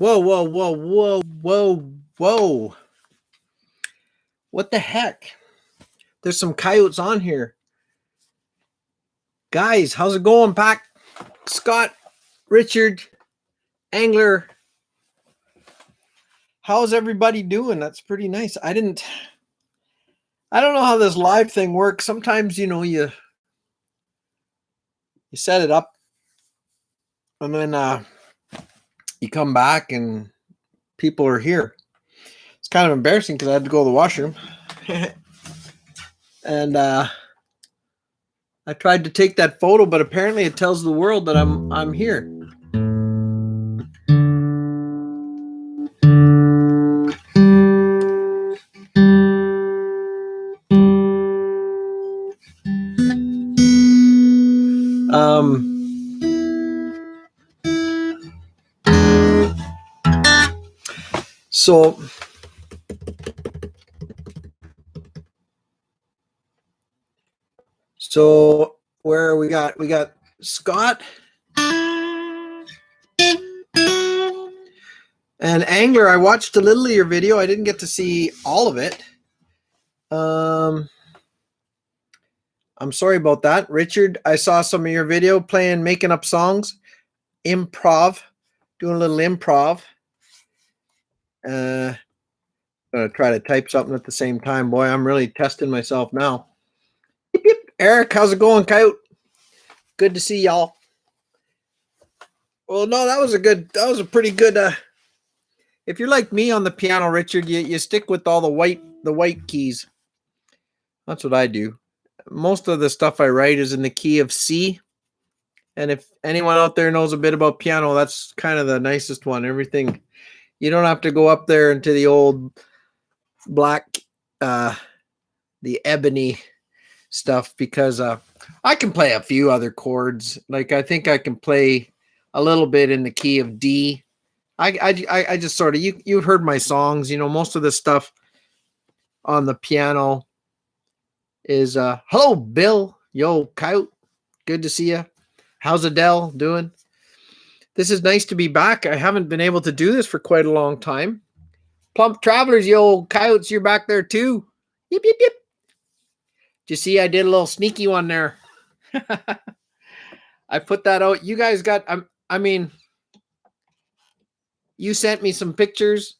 Whoa, whoa, whoa, whoa, whoa, whoa. What the heck? There's some coyotes on here. Guys, how's it going, Pack? Scott, Richard, Angler. How's everybody doing? That's pretty nice. I don't know how this live thing works. Sometimes, you set it up and then you come back and people are here. It's kind of embarrassing because I had to go to the washroom. And I tried to take that photo, but apparently it tells the world that I'm here. So where we got Scott and Angler. I watched a little of your video. I didn't get to see all of it. I'm sorry about that. Richard, I saw some of your video making up songs, improv, doing a little improv. Gonna try to type something at the same time. Boy, I'm really testing myself now. Yip, yip. Eric, how's it going, Coyote? Good to see y'all. Well, no, that was a pretty good. If you're like me on the piano, Richard, you stick with all the white keys. That's what I do. Most of the stuff I write is in the key of C. And if anyone out there knows a bit about piano, that's kind of the nicest one. Everything, you don't have to go up there into the old black, the ebony stuff, because I can play a few other chords. Like I think I can play a little bit in the key of D. I just sort of, you've heard my songs, most of the stuff on the piano is hello Bill, yo Coyote, good to see you. How's Adele doing? This is nice to be back. I haven't been able to do this for quite a long time. Plump Travelers, yo Coyotes, you're back there too. Yip yip yip. Did you see I did a little sneaky one there? I put that out. You guys got, you sent me some pictures.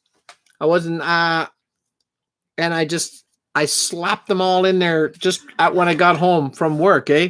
I wasn't, and I slapped them all in there just when I got home from work, eh?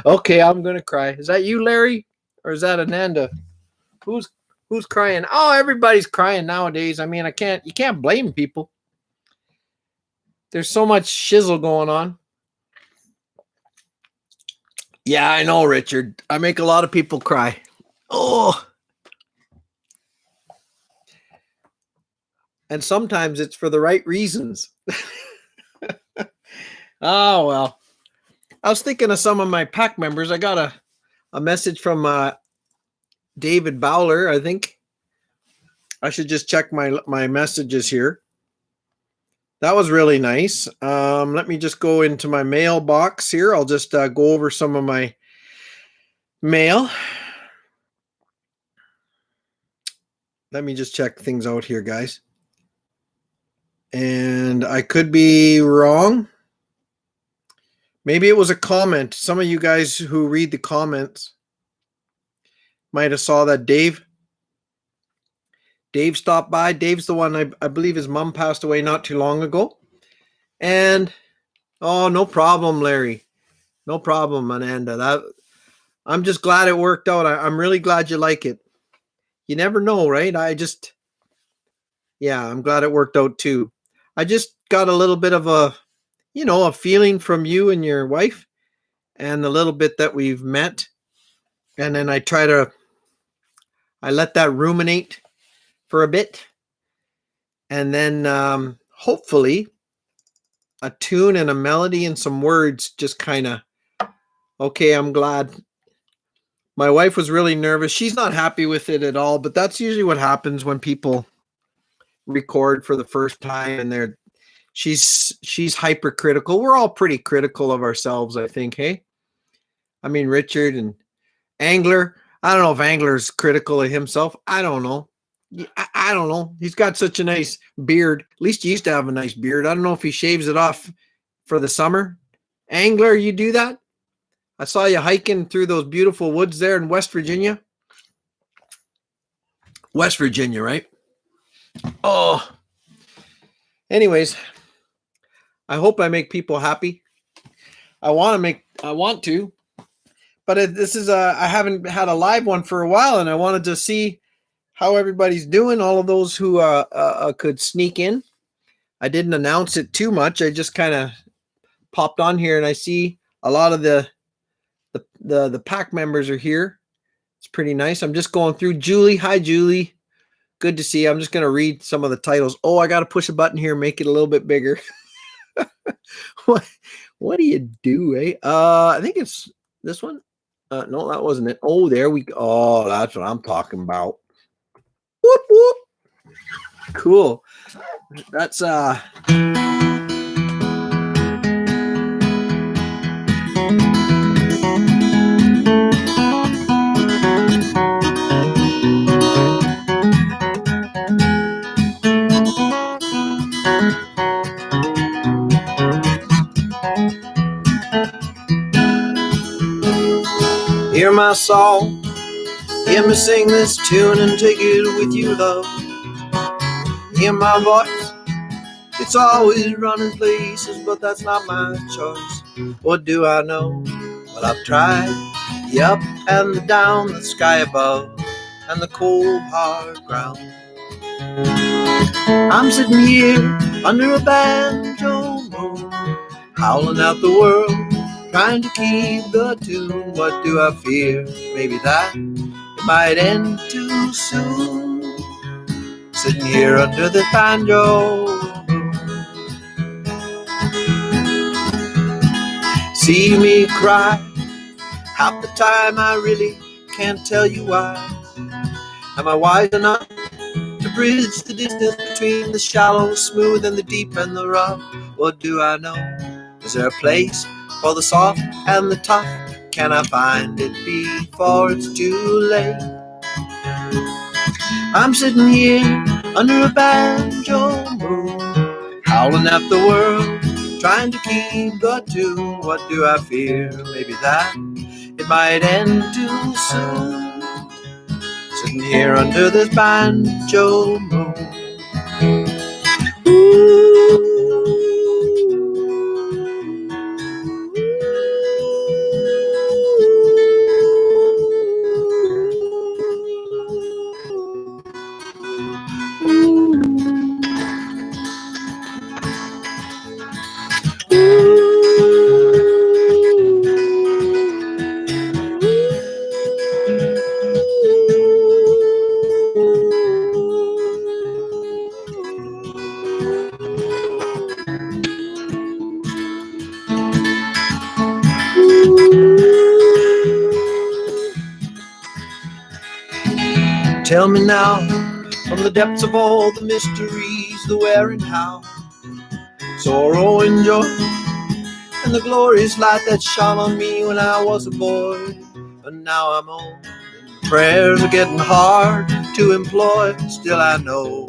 Okay, I'm gonna cry. Is that you, Larry, or is that Ananda? Who's crying? Oh, everybody's crying nowadays. I mean, you can't blame people. There's so much shizzle going on. Yeah, I know, Richard. I make a lot of people cry. Oh. And sometimes it's for the right reasons. Oh, well. I was thinking of some of my pack members. I got a message from David Bowler, I think. I should just check my messages here. That was really nice. Let me just go into my mailbox here. I'll just go over some of my mail. Let me just check things out here, guys. And I could be wrong, Maybe it was a comment. Some of you guys who read the comments might have saw that Dave stopped by. Dave's the one, I believe his mom passed away not too long ago. And oh, no problem, Larry. No problem, Ananda. I'm just glad it worked out. I'm really glad you like it. You never know, right? I'm glad it worked out too. I just got a little bit of a feeling from you and your wife and the little bit that we've met. And then I let that ruminate for a bit. And then hopefully a tune and a melody and some words just kind of, okay, I'm glad. My wife was really nervous. She's not happy with it at all, but that's usually what happens when people record for the first time and she's hypercritical. We're all pretty critical of ourselves, I think, hey? I mean, Richard and Angler. I don't know if Angler's critical of himself. I don't know. I don't know. He's got such a nice beard. At least he used to have a nice beard. I don't know if he shaves it off for the summer. Angler, you do that? I saw you hiking through those beautiful woods there in West Virginia. West Virginia, right? Oh. Anyways, I hope I make people happy. I want to. But this is I haven't had a live one for a while, and I wanted to see how everybody's doing. All of those who could sneak in. I didn't announce it too much. I just kind of popped on here, and I see a lot of the pack members are here. It's pretty nice. I'm just going through. Julie, hi Julie. Good to see you. I'm just going to read some of the titles. Oh, I got to push a button here, make it a little bit bigger. What do you do, eh? I think it's this one. No, that wasn't it. Oh, there we go. Oh, that's what I'm talking about. Whoop, whoop. Cool. That's hear my song, hear me sing this tune and take it with you, love. Hear my voice, it's always running places, but that's not my choice. What do I know? Well, I've tried the up and the down, the sky above, and the cold hard ground. I'm sitting here under a banjo moon, howling at the world, trying to keep the tune. What do I fear? Maybe that it might end too soon. Sitting here under the banjo. See me cry. Half the time I really can't tell you why. Am I wise enough to bridge the distance between the shallow, smooth, and the deep and the rough? What do I know? Is there a place for the soft and the tough? Can I find it before it's too late? I'm sitting here under a banjo moon, howling at the world, trying to keep the tune. What do I fear? Maybe that it might end too soon. Sitting here under this banjo moon. Tell me now, from the depths of all the mysteries, the where and how, sorrow and joy, and the glorious light that shone on me when I was a boy. But now I'm old, and prayers are getting hard to employ. Still I know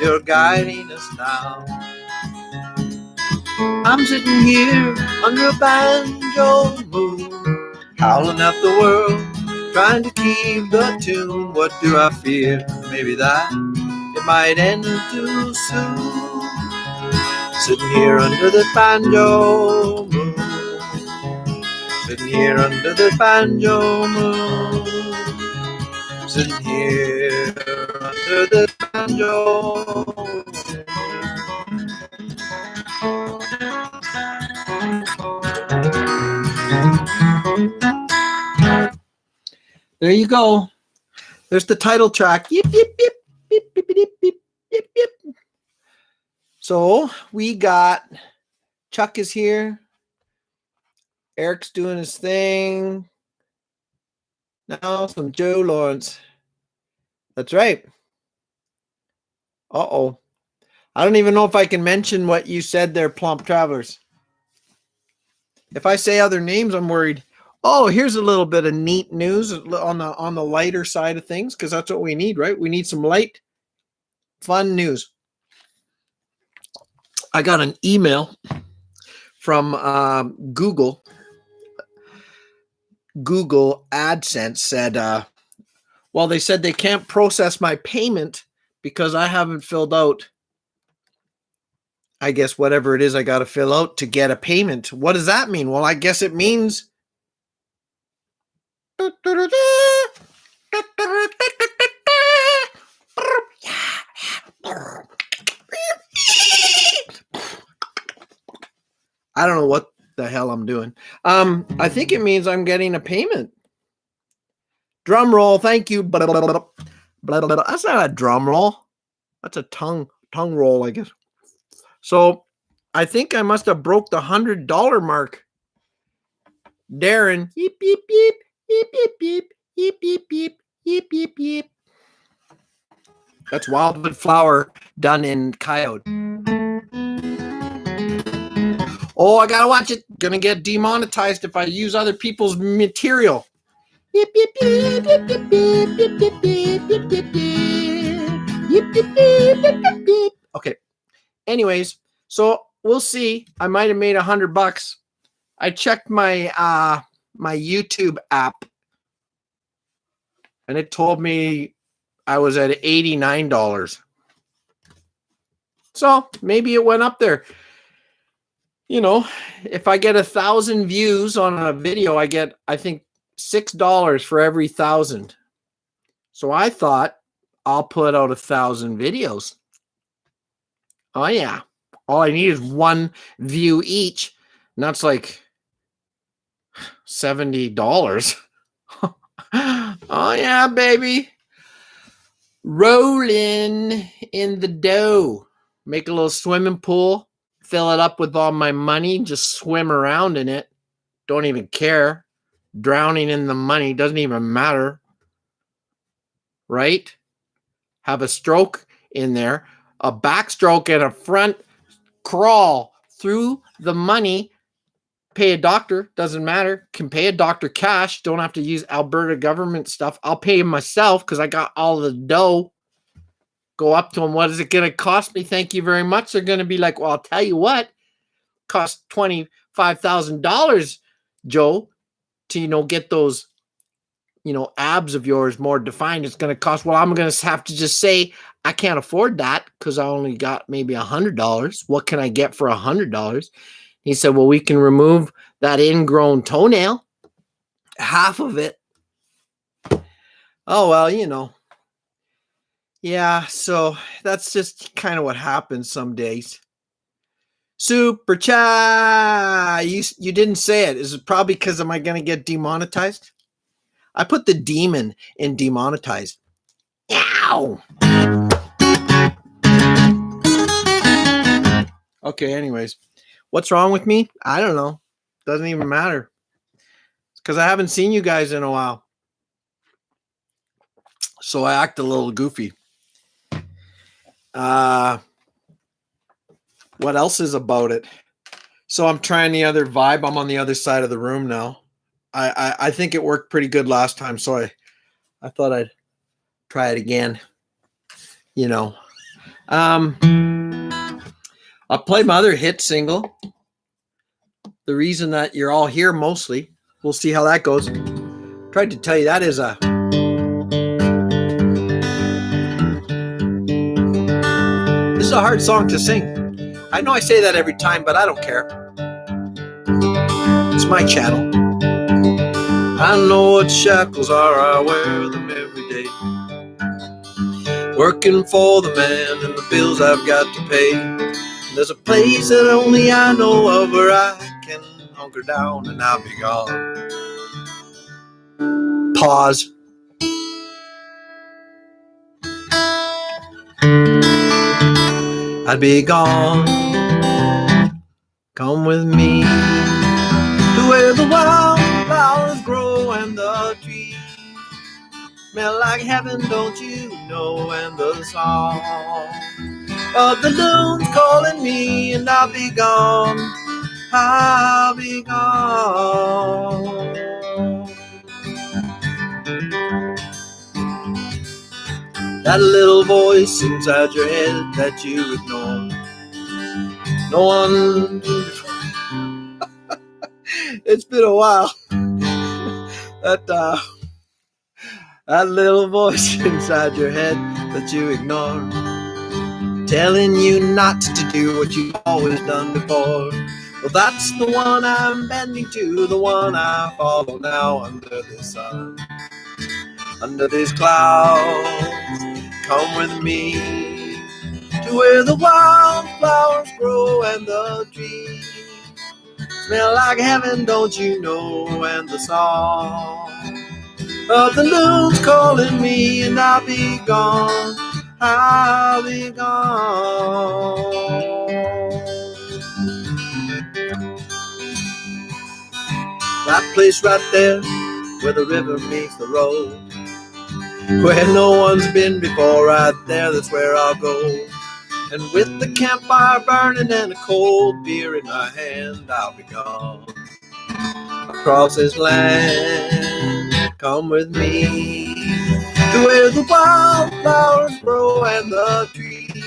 you're guiding us now. I'm sitting here under a banjo moon, howling at the world, trying to keep the tune. What do I fear? Maybe that it might end too soon. Sitting here under the banjo moon, sitting here under the banjo moon, sitting here under the banjo moon. There you go. There's the title track. Yip, yip, yip, yip, yip, yip, yip, yip, yip. So we got Chuck is here. Eric's doing his thing. Now some Joe Lawrence. That's right. Uh-oh. I don't even know if I can mention what you said there, Plump Travelers. If I say other names, I'm worried. Oh, here's a little bit of neat news on the lighter side of things, because that's what we need, right? We need some light, fun news. I got an email from Google. Google AdSense said, well, they said they can't process my payment because I haven't filled out, I guess, whatever it is I got to fill out to get a payment. What does that mean? Well, I guess it means I don't know what the hell I'm doing. I think it means I'm getting a payment. Drum roll, thank you. Blah, blah, blah, blah, blah. That's not a drum roll. That's a tongue roll, I guess. So I think I must have broke the $100 mark. Darren, yip, yip, yip, yip, yip, yip, yip, yip, yip, yip, yip, yip. That's Wildwood Flower done in Coyote. Oh, I gotta watch it. Gonna get demonetized if I use other people's material. Yip, yip, yip, yip, yip, yip, yip, yip, yip, yip, yip, yip, yip, yip. Okay. Anyways, so we'll see. I might have made $100. I checked my my YouTube app, and it told me I was at $89. So maybe it went up there. You know, if I get 1,000 views on a video, I get, I think, $6 for every 1,000. So I thought I'll put out 1,000 videos. Oh yeah. All I need is one view each. And that's like $70. Oh yeah, baby. Rolling in the dough. Make a little swimming pool. Fill it up with all my money. Just swim around in it. Don't even care. Drowning in the money doesn't even matter. Right? Have a stroke in there. A backstroke and a front crawl through the money. Pay a doctor. Doesn't matter. Can pay a doctor cash. Don't have to use Alberta government stuff. I'll pay him myself because I got all the dough. Go up to them. What is it going to cost me? Thank you very much. They're going to be like, well, I'll tell you what. Cost $25,000, Joe, to, get those, abs of yours more defined. It's going to cost, well, I'm going to have to just say, I can't afford that because I only got maybe $100. What can I get for $100? He said, well, we can remove that ingrown toenail. Half of it. Oh, well, Yeah, so that's just kind of what happens some days. Super chat. You didn't say it. Is it probably because am I going to get demonetized? I put the demon in demonetized. Ow. Okay, anyways. What's wrong with me? I don't know. Doesn't even matter. It's because I haven't seen you guys in a while. So I act a little goofy. What else is about it? So I'm trying the other vibe. I'm on the other side of the room now. I think it worked pretty good last time, so I thought I'd try it again. I'll play my other hit single. The reason that you're all here mostly. We'll see how that goes. Tried to tell you that is a... This is a hard song to sing. I know I say that every time, but I don't care. It's my channel. I know what shackles are, I wear them every day. Working for the man and the bills I've got to pay. There's a place that only I know of where I can hunker down and I'll be gone. Pause. I'd be gone. Come with me to where the wildflowers grow and the trees smell like heaven, don't you know? And the song of the loons calling me, and I'll be gone. I'll be gone. That little voice inside your head that you ignore. No one. It's been a while. That little voice inside your head that you ignore, telling you not to do what you've always done before. Well, that's the one I'm bending to, the one I follow now under the sun, under these clouds. Come with me to where the wildflowers grow and the trees smell like heaven, don't you know? And the song of the loons calling me, and I'll be gone. I'll be gone. That place right there where the river meets the road, where no one's been before, right there, that's where I'll go. And with the campfire burning and a cold beer in my hand, I'll be gone. Across this land, come with me to where the wildflowers grow and the trees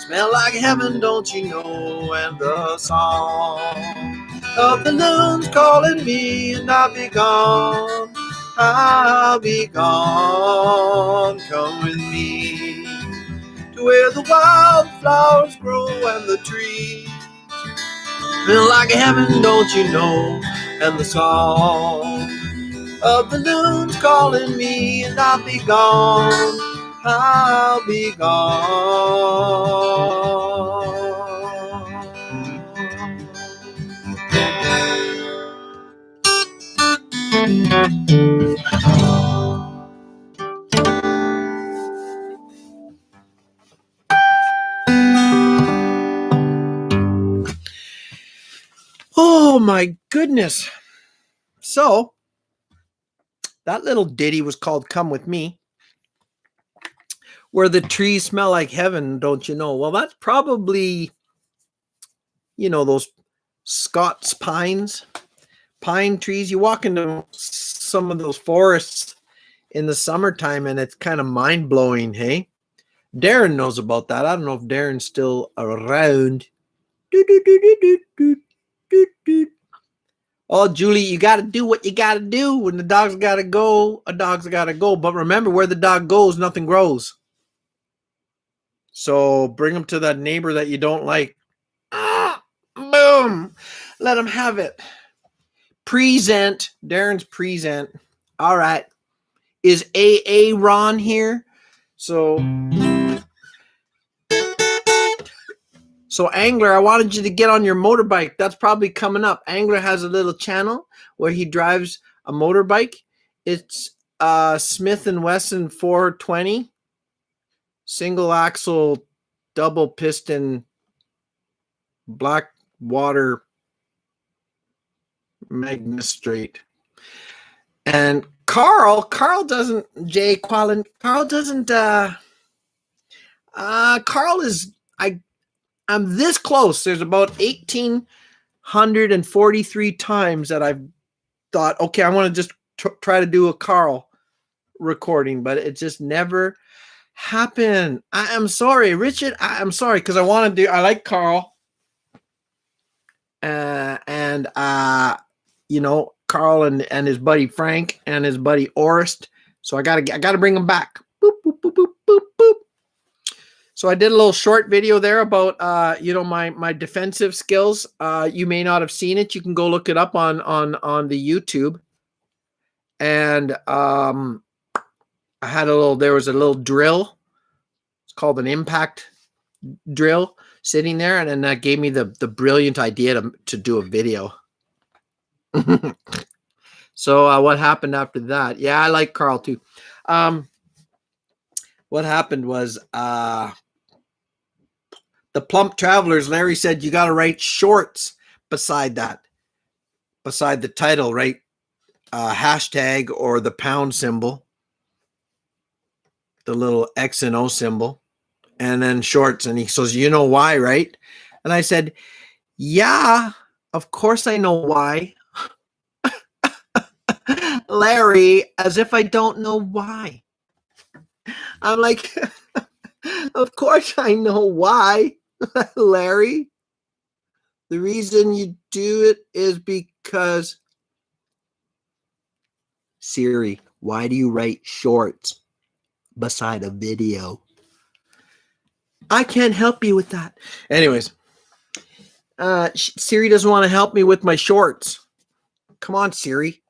smell like heaven, don't you know? And the song of the loons calling me, and I'll be gone. I'll be gone. Come with me to where the wildflowers grow and the trees smell like heaven, don't you know? And the song of the loons calling me, and I'll be gone. I'll be gone. Oh my goodness. So that little ditty was called Come With Me. Where the trees smell like heaven, don't you know? Well, that's probably, you know, those Scots pine trees. You walk into some of those forests in the summertime and it's kind of mind-blowing, hey? Darren knows about that. I don't know if Darren's still around. Oh, Julie, you got to do what you got to do. When the dog's got to go, a dog's got to go. But remember, where the dog goes, nothing grows. So bring them to that neighbor that you don't like. Boom. Let him have it. Present. Darren's present. All right. Is AA Ron here? So Angler, I wanted you to get on your motorbike. That's probably coming up. Angler has a little channel where he drives a motorbike. It's Smith & Wesson 420. Single axle, double piston, black water magistrate. And Carl doesn't, Jay Quallen, Carl doesn't, Carl is, I'm this close. There's about 1,843 times that I've thought, okay, I want to just try to do a Carl recording, but it just never happen? I am sorry, Richard. I am sorry because I like Carl. And Carl and his buddy Frank and his buddy Orest. So I gotta bring them back. Boop, boop, boop, boop, boop, boop. So I did a little short video there about my defensive skills. You may not have seen it. You can go look it up on the YouTube. And there was a little drill. It's called an impact drill sitting there, and then that gave me the brilliant idea to do a video. So what happened after that? Yeah, I like Carl too. What happened was the Plump Travelers, Larry said you got to write shorts beside the title, right? Hashtag or the pound symbol, the little X and O symbol, and then shorts. And he says, you know why, right? And I said, yeah, of course I know why. Larry, as if I don't know why. I'm like, of course I know why, Larry. The reason you do it is because, Siri, why do you write shorts beside a video? I can't help you with that. Anyways, Siri doesn't want to help me with my shorts. Come on, Siri.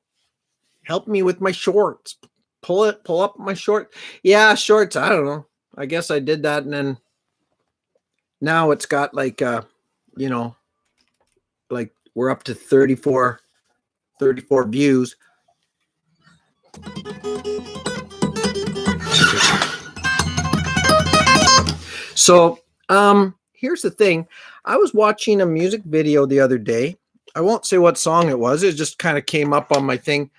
Help me with my shorts. Pull up my short. Yeah, shorts. I don't know. I guess I did that, and then now it's got like like we're up to 34 views. So here's the thing. I was watching a music video the other day. I won't say what song it was. It just kind of came up on my thing.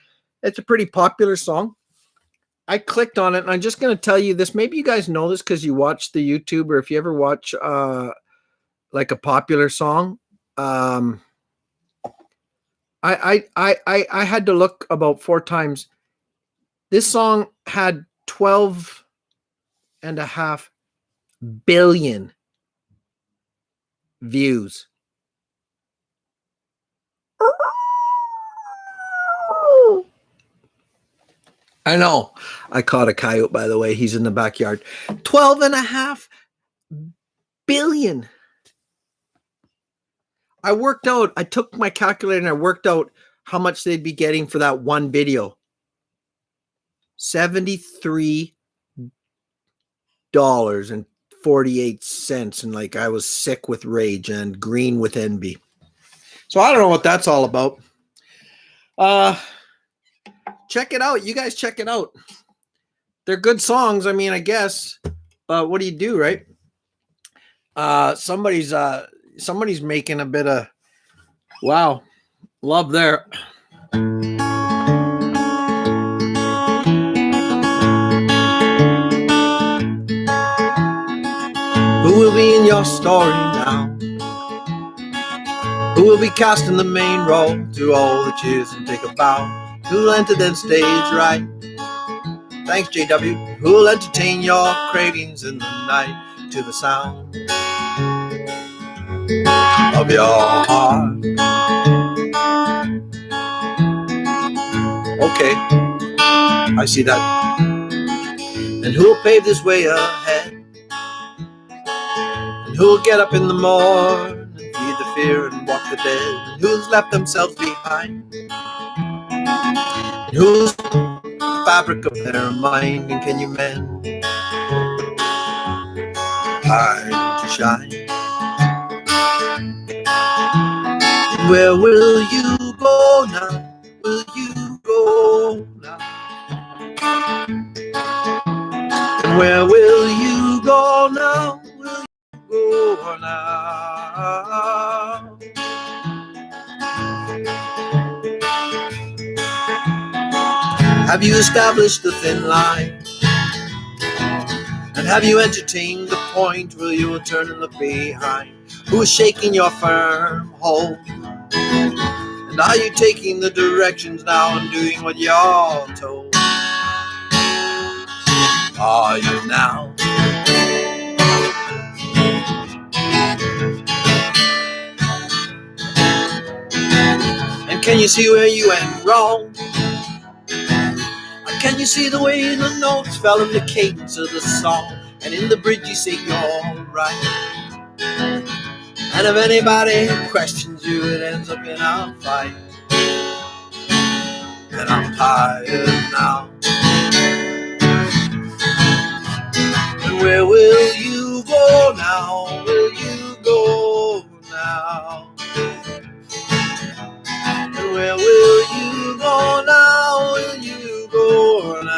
It's a pretty popular song. I clicked on it, and I'm just going to tell you this. Maybe you guys know this because you watch the YouTube, or if you ever watch like a popular song. I had to look about 4 times. This song had 12.5 billion views. I know. I caught a coyote, by the way. He's in the backyard. 12.5 billion. I worked out. I took my calculator and I worked out how much they'd be getting for that one video. $73.48. And like I was sick with rage and green with envy. So I don't know what that's all about. Check it out. You guys check it out. They're good songs. I mean, I guess. But what do you do, right? Somebody's making a bit of love there. Who will be in your story now? Who will be casting the main role? Do all the cheers and take a bow. Who'll enter then stage right? Thanks, JW. Who'll entertain your cravings in the night to the sound of your heart? Okay, I see that. And who'll pave this way ahead? And who'll get up in the morning, feed the fear and walk the dead? And who's left themselves behind? And who's the fabric of their mind? And can you mend time to shine? Where will you go now? Will you go now? And where will you go now? Will you go now? Have you established the thin line? And have you entertained the point? Will you turn and look behind? Who is shaking your firm hold? And are you taking the directions now and doing what you're told? are you now? And can you see where you went wrong? Can you see the way the notes fell in the cadence of the song? And in the bridge you say you're right. And if anybody questions you, it ends up in a fight. And I'm tired now. And where will you go now? Will you go now? And where will you go now? Will you go now?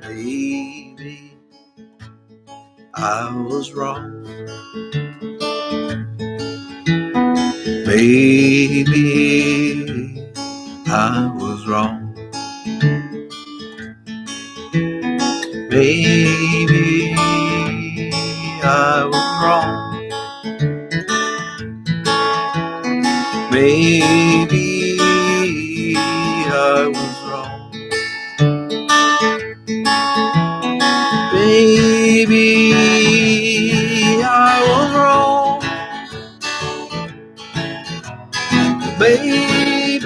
Baby, I was wrong. Baby, I was wrong. Baby, I was wrong. Baby, I was wrong. Baby, I was wrong. Baby,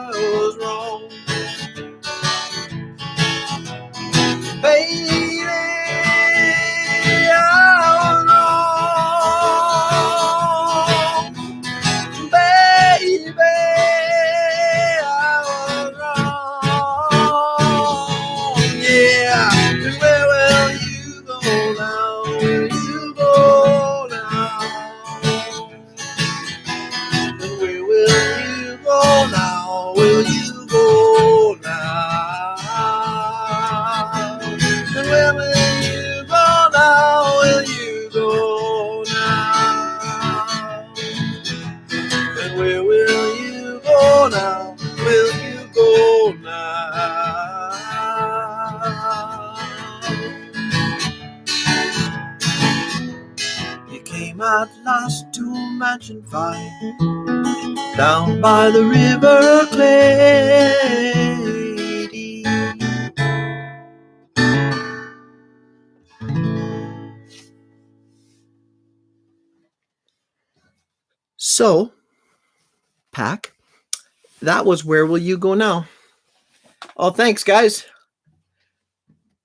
I was wrong. Baby, I was wrong. Baby, I was wrong. Yeah, and where will you go now? Will you go now? And where will you go now? Will you go now? And where will you go now? Will you go now? And where will you go now? Will you go now? You came at last to Mansion 5, down by the river Clady. So, Pack, that was Where Will You Go Now? Oh, thanks, guys.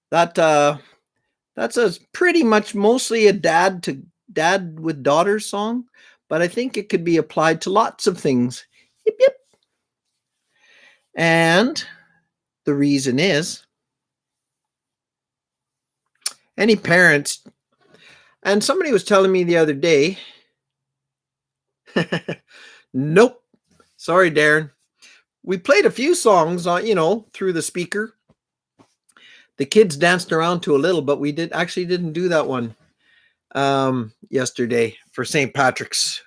That's a pretty much mostly a dad with daughter song, but I think it could be applied to lots of things. Yip, yip. And the reason is any parents, and somebody was telling me the other day, nope, sorry, Darren. We played a few songs on, through the speaker. The kids danced around to a little, but we didn't do that one yesterday for St. Patrick's.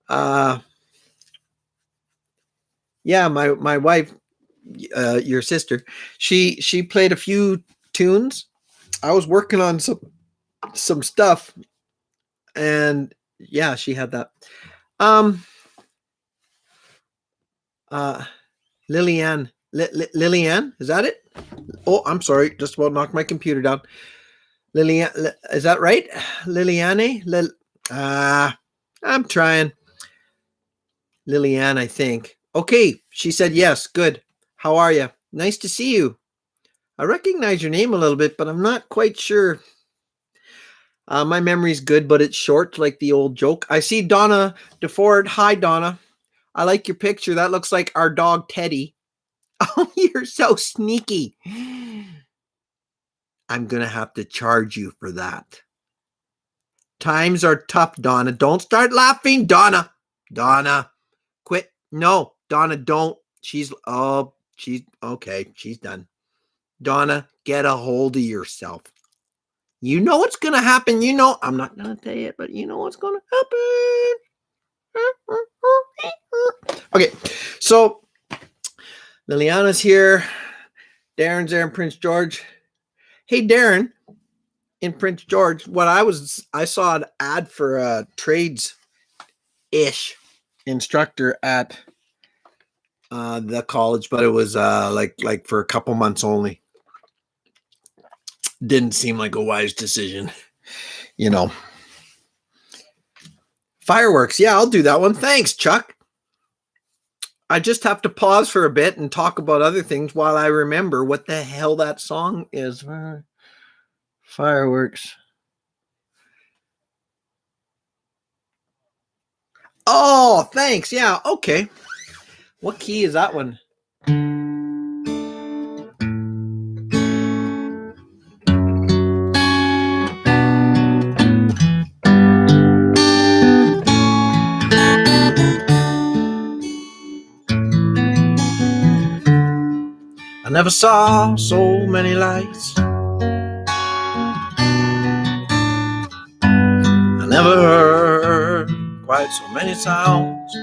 Yeah, my wife, your sister, she played a few tunes. I was working on some stuff, and yeah, she had that. Lillian, Lillian, is that it? Oh, I'm sorry, just about knocked my computer down. Lillian, is that right? Liliane? I'm trying. Lillian, I think. Okay, she said yes. Good. How are you? Nice to see you. I recognize your name a little bit, but I'm not quite sure. My memory's good, but it's short, like the old joke. I see Donna DeFord. Hi, Donna. I like your picture. That looks like our dog, Teddy. Oh, you're so sneaky. I'm going to have to charge you for that. Times are tough, Donna. Don't start laughing, Donna. Donna, quit. No, Donna, don't. She's okay. She's done. Donna, get a hold of yourself. You know what's going to happen. I'm not going to tell you, but you know what's going to happen. Okay, so Liliana's here. Darren's there in Prince George. Hey, Darren, in Prince George, I saw an ad for trades-ish instructor at the college, but it was like for a couple months only. Didn't seem like a wise decision, you know. Fireworks. Yeah, I'll do that one. Thanks, Chuck. I just have to pause for a bit and talk about other things while I remember what the hell that song is. Fireworks. Oh, thanks. Yeah, okay. What key is that one? I never saw so many lights. I never heard quite so many sounds.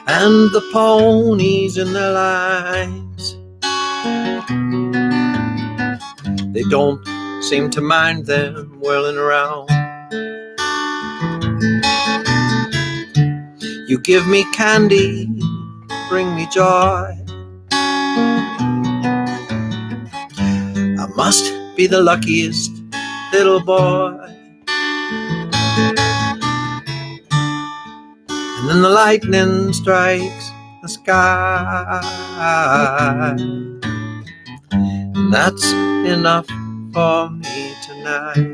And the ponies in their lines, they don't seem to mind them whirling around. You give me candy, bring me joy. I must be the luckiest little boy. And then the lightning strikes the sky, and that's enough for me tonight.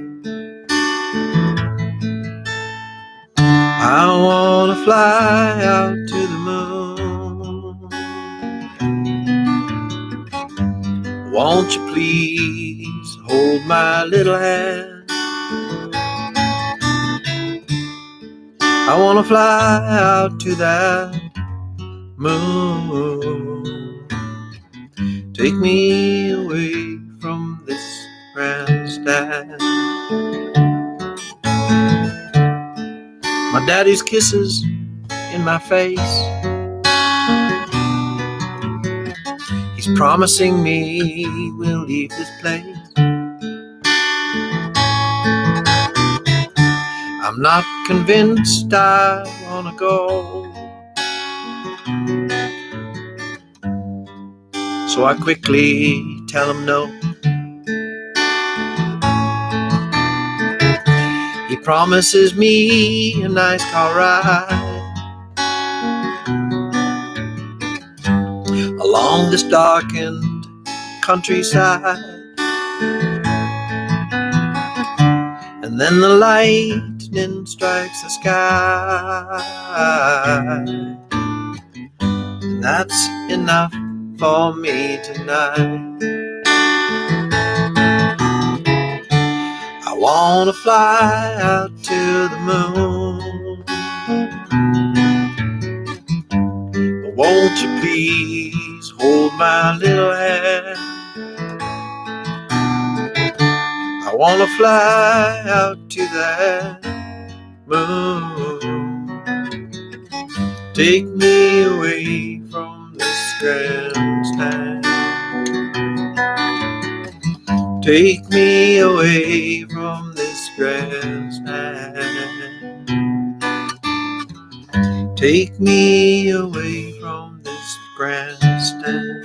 I wanna fly out to the moon. Won't you please hold my little hand? I wanna fly out to that moon. Take me away from this grandstand. My daddy's kisses in my face, he's promising me we'll leave this place. I'm not convinced I wanna go, so I quickly tell him no. He promises me a nice car ride along this darkened countryside. And then the lightning strikes the sky, and that's enough for me tonight. I wanna fly out to the moon, but won't you please hold my little hand? I wanna fly out to that moon. Take me away from this grandstand. Take me away from this grandstand. Take me away from this grandstand.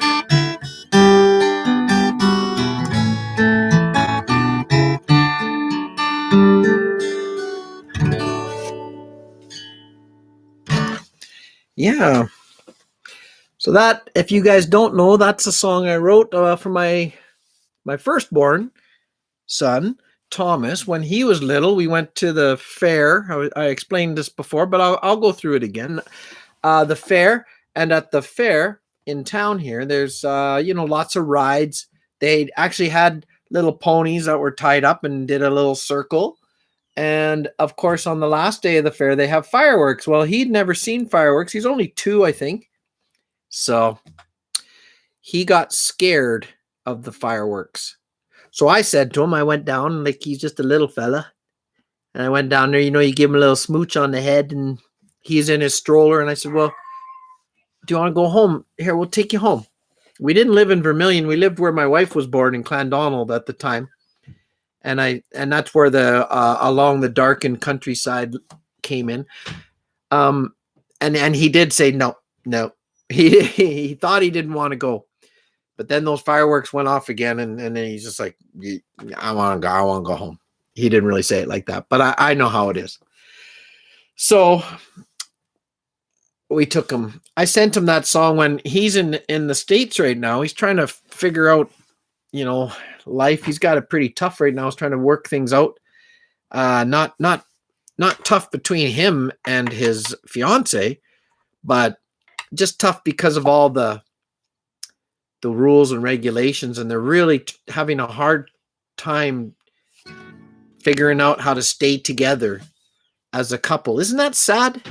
Yeah. So that, if you guys don't know, that's a song I wrote for my firstborn son, Thomas. When he was little, we went to the fair. I explained this before, but I'll go through it again. The fair, and at the fair in town here, there's lots of rides. They actually had little ponies that were tied up and did a little circle. And of course, on the last day of the fair, they have fireworks. Well, he'd never seen fireworks. He's only 2, I think. So he got scared of the fireworks. So I said to him, I went down, like he's just a little fella. And I went down there, you give him a little smooch on the head, and he's in his stroller. And I said, well, do you want to go home? Here, we'll take you home. We didn't live in Vermilion. We lived where my wife was born in Clandonald at the time. and that's where the along the darkened countryside came in. And he did say no. He thought he didn't want to go, but then those fireworks went off again, and then he's just like, I want to go home. He didn't really say it like that, but I know how it is. So we took him. I sent him that song when he's in the States right now. He's trying to figure out, life. He's got it pretty tough right now. He's trying to work things out. Not tough between him and his fiance, but just tough because of all the rules and regulations, and they're really having a hard time figuring out how to stay together as a couple. Isn't that sad?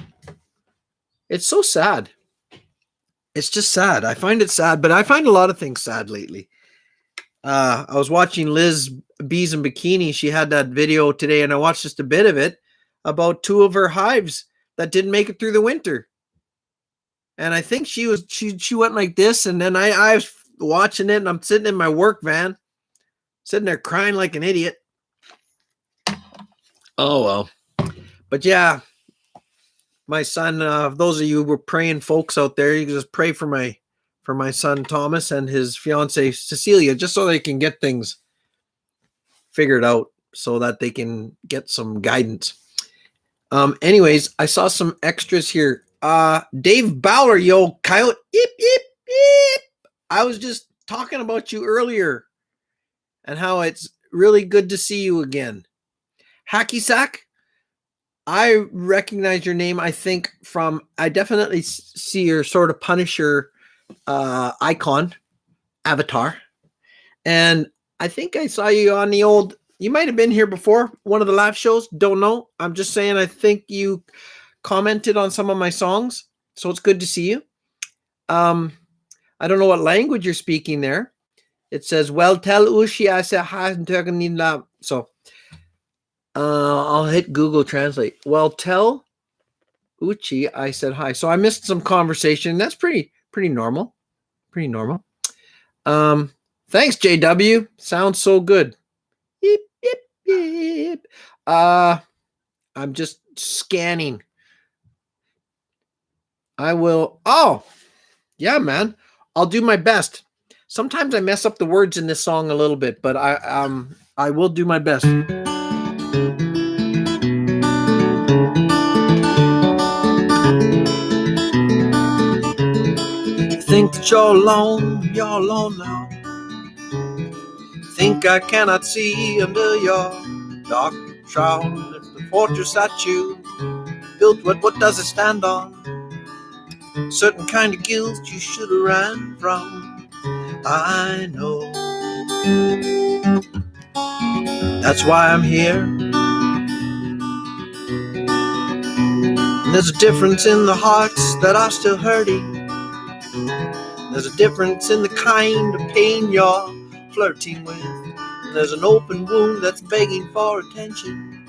It's so sad. It's just sad. I find it sad, but I find a lot of things sad lately. I was watching Liz Bees in Bikini. She had that video today, and I watched just a bit of it about 2 of her hives that didn't make it through the winter. And I think she went like this, and then I was watching it, and I'm sitting in my work van, sitting there crying like an idiot. Oh, well. But yeah, my son, those of you who were praying folks out there, you can just pray for my son Thomas and his fiance Cecilia, just so they can get things figured out, so that they can get some guidance. Anyways, I saw some extras here. Dave Bowler, yo, coyote, yip, yip, yip. I was just talking about you earlier and how it's really good to see you again. Hacky Sack, I recognize your name, I think, I definitely see your sort of Punisher icon, avatar. And I think I saw you on you might have been here before, one of the live shows, don't know. I'm just saying, I think you commented on some of my songs, so it's good to see you. I don't know what language you're speaking there. It says, well, tell Ushi I said hi. So I'll hit Google Translate. Well, tell Uchi I said hi. So I missed some conversation. That's pretty normal. Pretty normal. Thanks, JW. Sounds so good. Yip, yip, yip. I'm just scanning. I will. Oh, yeah, man. I'll do my best. Sometimes I mess up the words in this song a little bit, but I will do my best. Think that you're alone now. Think I cannot see under your dark shroud. If the fortress that you built, what does it stand on? Certain kind of guilt you should have ran from. I know. That's why I'm here. There's a difference in the hearts that are still hurting. There's a difference in the kind of pain you're flirting with. And there's an open wound that's begging for attention.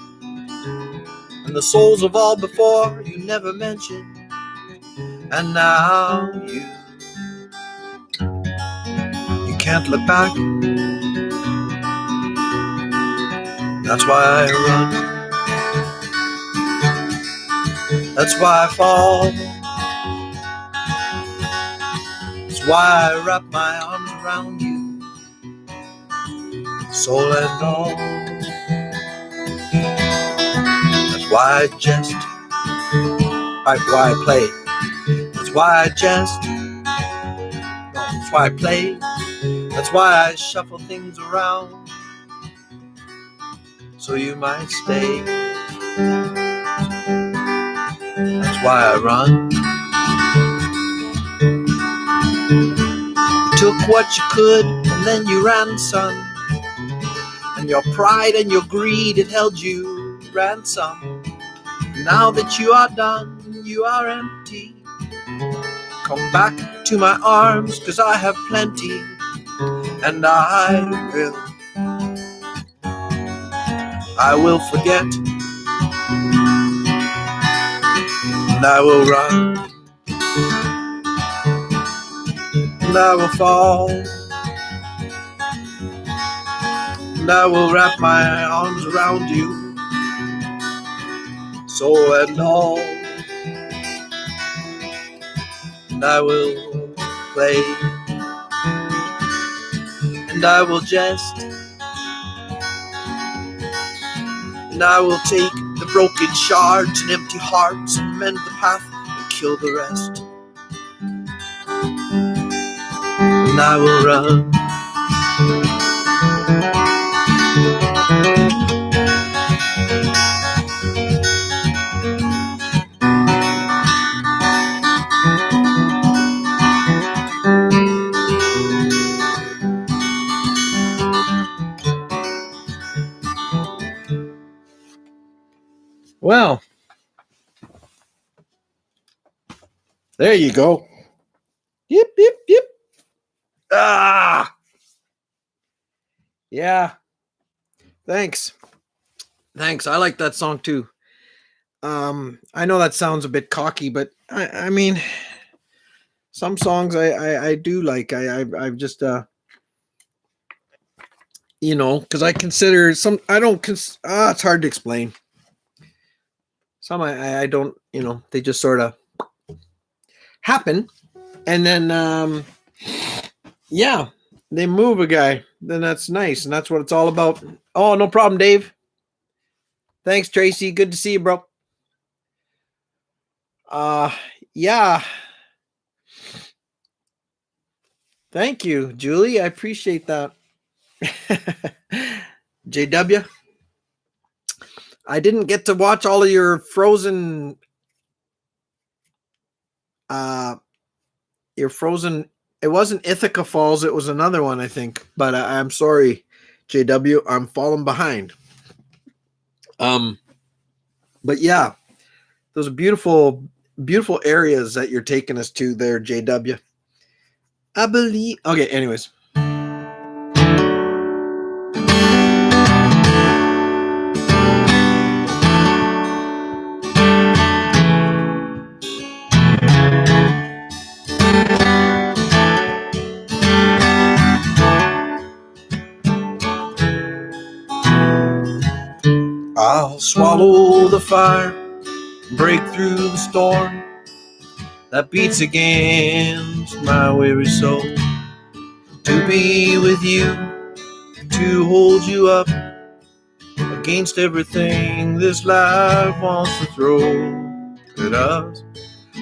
And the souls of all before you never mentioned. And now you can't look back. That's why I run. That's why I fall. That's why I wrap my arms around you, soul and all. That's why I jest. That's why I play. That's why I jest. That's why I play. That's why I shuffle things around, so you might stay. That's why I run. You took what you could, and then you ran, son. And your pride and your greed, it held you ransom. Now that you are done, you are empty. Come back to my arms, 'cause I have plenty. And I will forget, and I will run, and I will fall, and and I will wrap my arms around you, soul and all, and I will play, and I will jest, and I will take the broken shards and empty hearts and mend the path and kill the rest, and I will run. Well, there you go. Yep, yep, yep. Ah, yeah. Thanks. I like that song too. I know that sounds a bit cocky, but I mean, some songs I do like. I've just because I consider some. I don't. It's hard to explain. Some I don't. They just sort of happen, and then yeah, they move a guy. Then that's nice, and that's what it's all about. Oh, no problem, Dave. Thanks, Tracy. Good to see you, bro. Yeah. Thank you, Julie. I appreciate that. JW, I didn't get to watch all of your Frozen. It wasn't Ithaca Falls. It was another one, I think. But I'm sorry, JW. I'm falling behind. But yeah, those are beautiful, beautiful areas that you're taking us to there, JW. I believe. Okay. Anyways. I'll swallow the fire, break through the storm that beats against my weary soul. To be with you, to hold you up against everything this life wants to throw at us.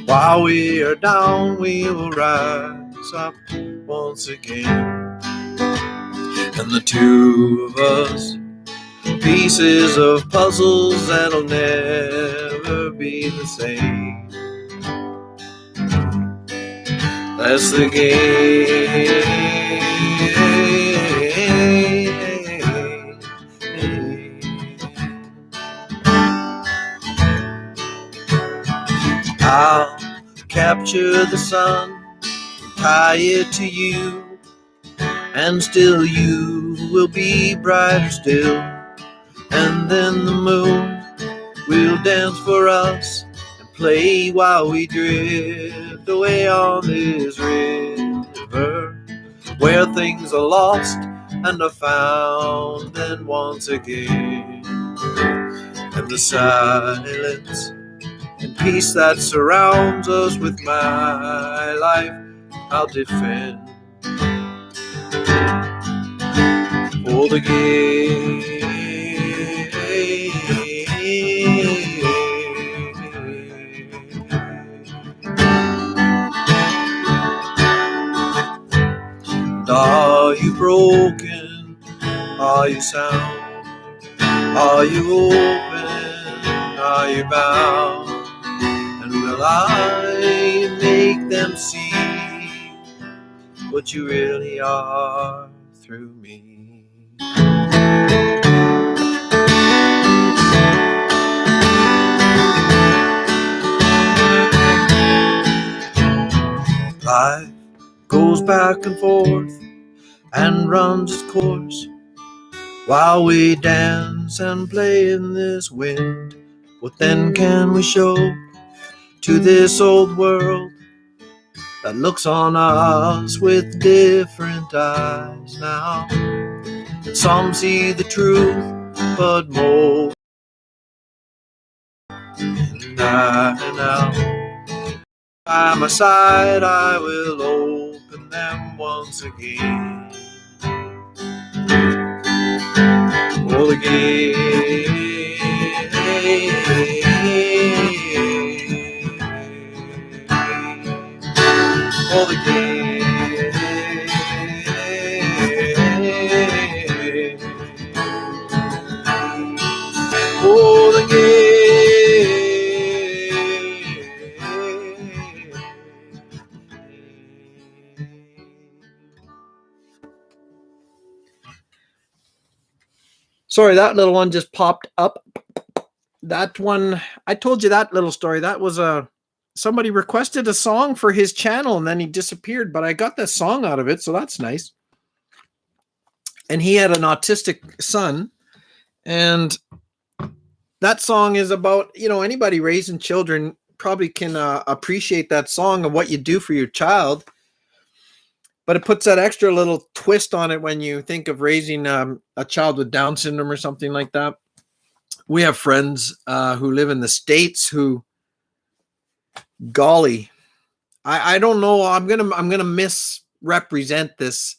While we are down, we will rise up once again. And the two of us, pieces of puzzles that'll never be the same. That's the game. I'll capture the sun, tie it to you, and still you will be brighter still. And then the moon will dance for us and play while we drift away on this river, where things are lost and are found then once again. And the silence and peace that surrounds us with my life I'll defend for the game. And are you broken? Are you sound? Are you open? Are you bound? And will I make them see what you really are through me? Life goes back and forth and runs its course while we dance and play in this wind. What then can we show to this old world that looks on us with different eyes now? And some see the truth, but most. And I now, by my side, I will open them once again. All again. All again. All again. Sorry, that little one just popped up. That one, I told you that little story. That was somebody requested a song for his channel and then he disappeared, but I got that song out of it, so that's nice. And he had an autistic son, and that song is about, anybody raising children probably can appreciate that song and what you do for your child. But it puts that extra little twist on it when you think of raising a child with Down syndrome or something like that. We have friends who live in the States who, golly, I don't know. I'm gonna misrepresent this,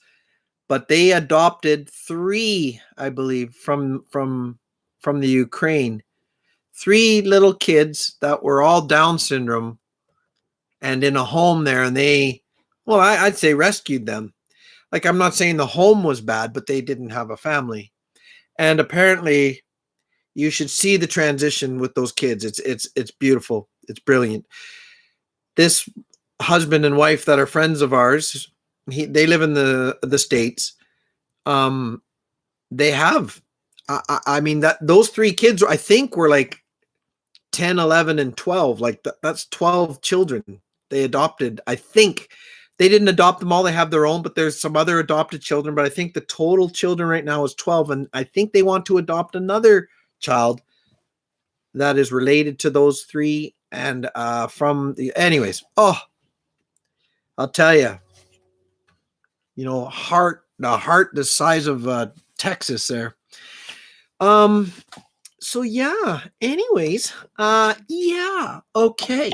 but they adopted 3, I believe, from the Ukraine. 3 little kids that were all Down syndrome, and in a home there, and they. Well, I'd say rescued them. Like, I'm not saying the home was bad, but they didn't have a family. And apparently, you should see the transition with those kids. It's beautiful. It's brilliant. This husband and wife that are friends of ours, they live in the States. They have, I mean, that those 3 kids, I think, were like 10, 11, and 12. Like that's 12 children they adopted. I think. They didn't adopt them all. They have their own, but there's some other adopted children. But I think the total children right now is 12. And I think they want to adopt another child that is related to those 3. And anyways, I'll tell you, the heart the size of Texas there. So yeah, anyways, yeah, okay.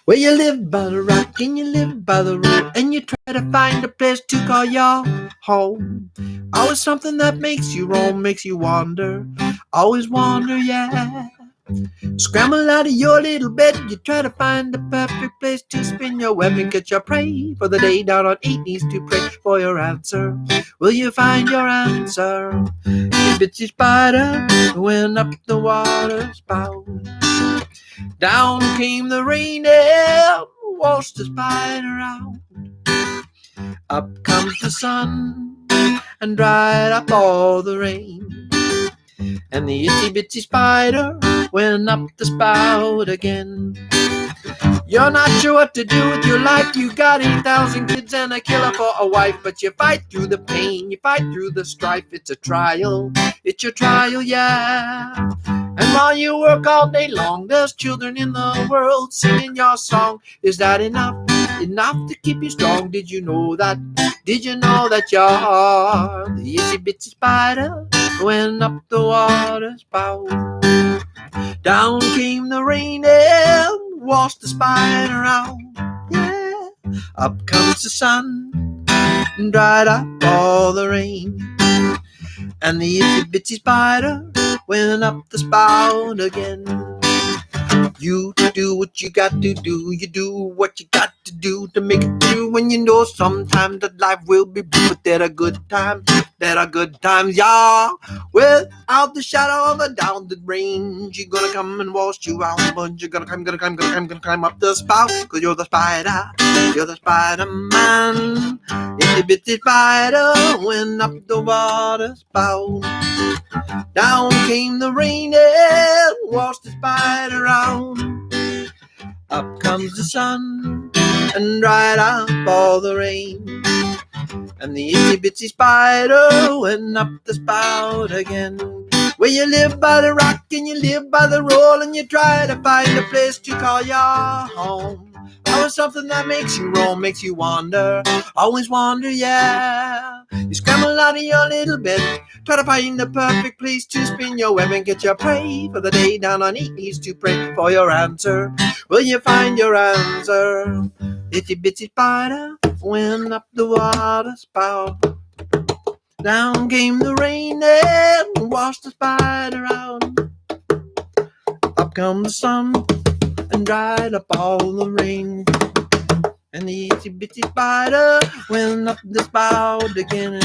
Well, you live by the rock and you live by the road, and you try to find a place to call your home. Always something that makes you roam, makes you wander. Always wander, yeah. Scramble out of your little bed, you try to find the perfect place to spin your web and get your prey for the day. Down on 8 knees to pray for your answer. Will you find your answer? The bitsy spider went up the water spout. Down came the rain and washed the spider out. Up comes the sun and dried up all the rain. And the itsy bitsy spider went up the spout again. You're not sure what to do with your life. You got 8,000 kids and a killer for a wife. But you fight through the pain, you fight through the strife. It's a trial, it's your trial, yeah. And while you work all day long, there's children in the world singing your song. Is that enough? Enough to keep you strong? Did you know that? Did you know that you're the itsy bitsy spider went up the water spout? Down came the rain and washed the spider out. Yeah. Up comes the sun and dried up all the rain. And the itsy bitsy spider went up the spout again. You do what you got to do. You do what you got to do to make it through. When you know sometimes that life will be blue, but there are good times. There are good times, y'all. Without the shadow of a doubt that rain, she's gonna come and wash you out. But you're gonna climb up the spout. Cause you're the spider. You're the Spider-Man. Itsy bitsy spider went up the water spout. Down came the rain and washed the spider out. Up comes the sun and dried up all the rain. And the itsy bitsy spider went up the spout again. Where you live by the rock and you live by the roll, and you try to find a place to call your home. Always something that makes you roam, makes you wander, always wander, yeah. You scramble out of your little bed, try to find the perfect place to spin your web and get your prey for the day, down on your knees to pray for your answer. Will you find your answer? Itsy bitsy spider went up the water spout. Down came the rain and washed the spider out. Up come the sun and dried up all the rain. And the itsy bitsy spider went up the spout again.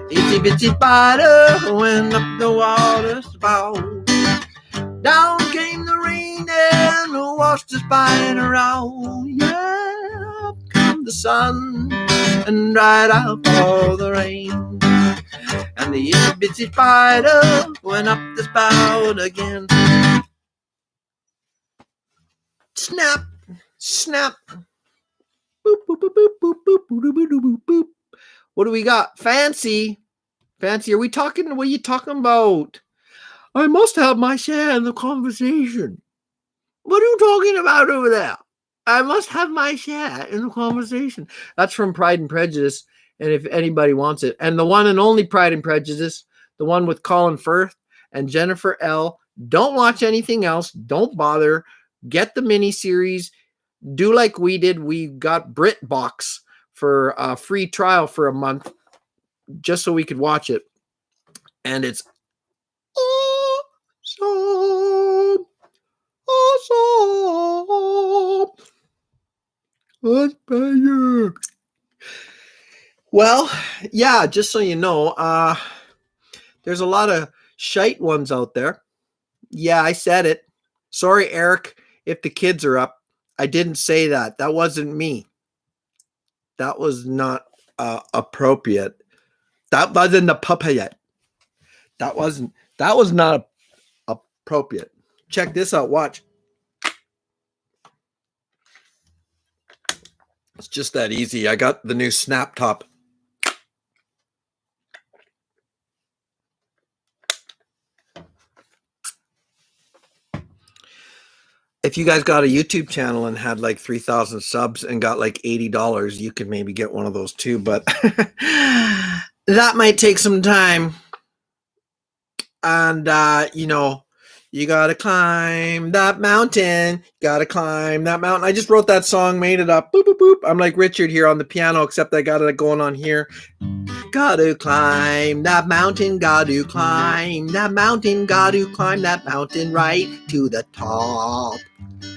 Itsy bitsy spider went up the water spout. Down came the rain and washed the spider out. Yeah, up come the sun and dried up all the rain. And the itsy bitsy spider went up the spout again. Snap, snap. Boop, boop, boop, boop, boop, boop, boop, boop, boop, boop. What do we got? Fancy. Fancy, are we talking? What are you talking about? I must have my share in the conversation. What are you talking about over there? I must have my share in the conversation. That's from Pride and Prejudice, and if anybody wants it. And the one and only Pride and Prejudice, the one with Colin Firth and Jennifer L. Don't watch anything else. Don't bother. Get the miniseries. Do like we did. We got BritBox for a free trial for a month just so we could watch it. And it's awesome. Let's pay you. Well, yeah, just so you know, there's a lot of shite ones out there. Yeah, I said it. Sorry, Eric, if the kids are up. I didn't say that. That wasn't me. That was not appropriate. That wasn't appropriate. That was not appropriate. Check this out. Watch. It's just that easy. I got the new Snap Top. If you guys got a YouTube channel and had like 3,000 subs and got like $80, you could maybe get one of those too, but that might take some time. And, you know, you got to climb that mountain. Got to climb that mountain. I just wrote that song, made it up. Boop, boop, boop. I'm like Richard here on the piano, except I got it going on here. Got to climb that mountain. Got to climb that mountain. Got to climb that mountain right to the top.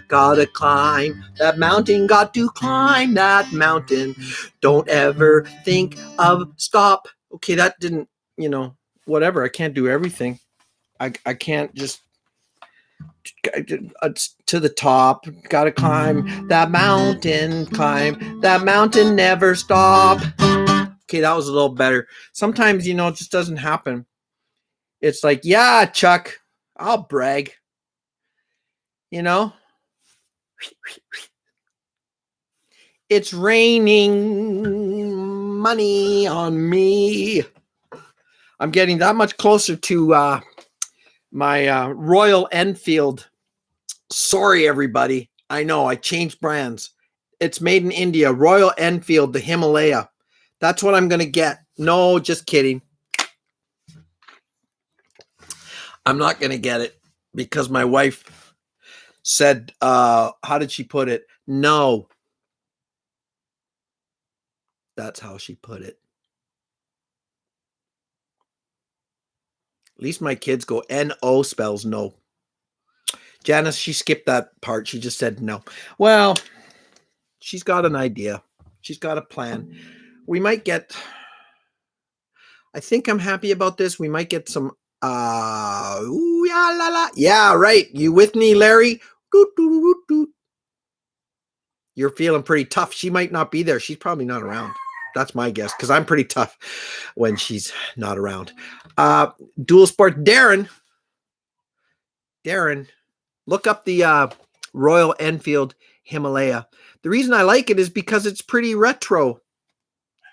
Gotta climb that mountain, got to climb that mountain. Don't ever think of stop. Okay, that didn't, you know, whatever. I can't do everything. I can't just to the top. Gotta climb that mountain, never stop. Okay, that was a little better. Sometimes, you know, it just doesn't happen. It's like, yeah, Chuck, I'll brag. You know? It's raining money on me. I'm getting that much closer to my Royal Enfield. Sorry, everybody. I know I changed brands. It's made in India. Royal Enfield, the Himalaya. That's what I'm going to get. No, just kidding. I'm not going to get it because my wife said, how did she put it? No. That's how she put it. At least my kids go N-O spells no. Janice, she skipped that part. She just said no. Well, she's got an idea. She's got a plan. We might get, I think I'm happy about this. We might get some, ooh, yeah, la, la. Yeah, right. You with me, Larry? Doot, doot, doot, doot. You're feeling pretty tough. She might not be there. She's probably not around. That's my guess, because I'm pretty tough when she's not around. Dual Sport Darren, look up the Royal Enfield Himalaya. The reason I like it is because it's pretty retro,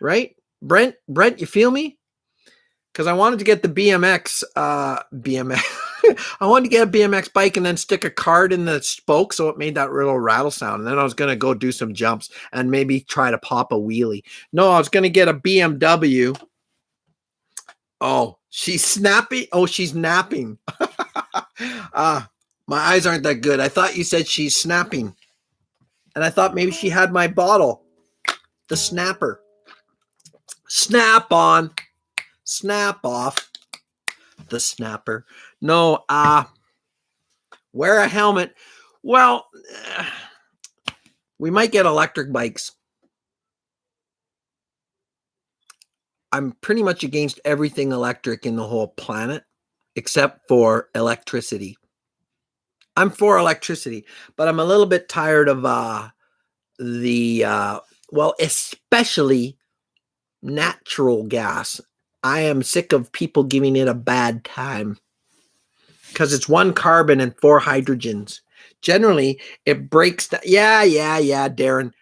right? Brent, you feel me? because I wanted to get the BMX. I wanted to get a BMX bike and then stick a card in the spoke so it made that little rattle sound. And then I was going to go do some jumps and maybe try to pop a wheelie. No, I was going to get a BMW. Oh, she's snappy. Oh, she's napping. My eyes aren't that good. I thought you said she's snapping. And I thought maybe she had my bottle. The snapper. Snap on. Snap off. The snapper. No, wear a helmet. Well, we might get electric bikes. I'm pretty much against everything electric in the whole planet except for electricity. I'm for electricity, but I'm a little bit tired of especially natural gas. I am sick of people giving it a bad time because it's 1 carbon and 4 hydrogens. Generally, it breaks down. Yeah, Darren.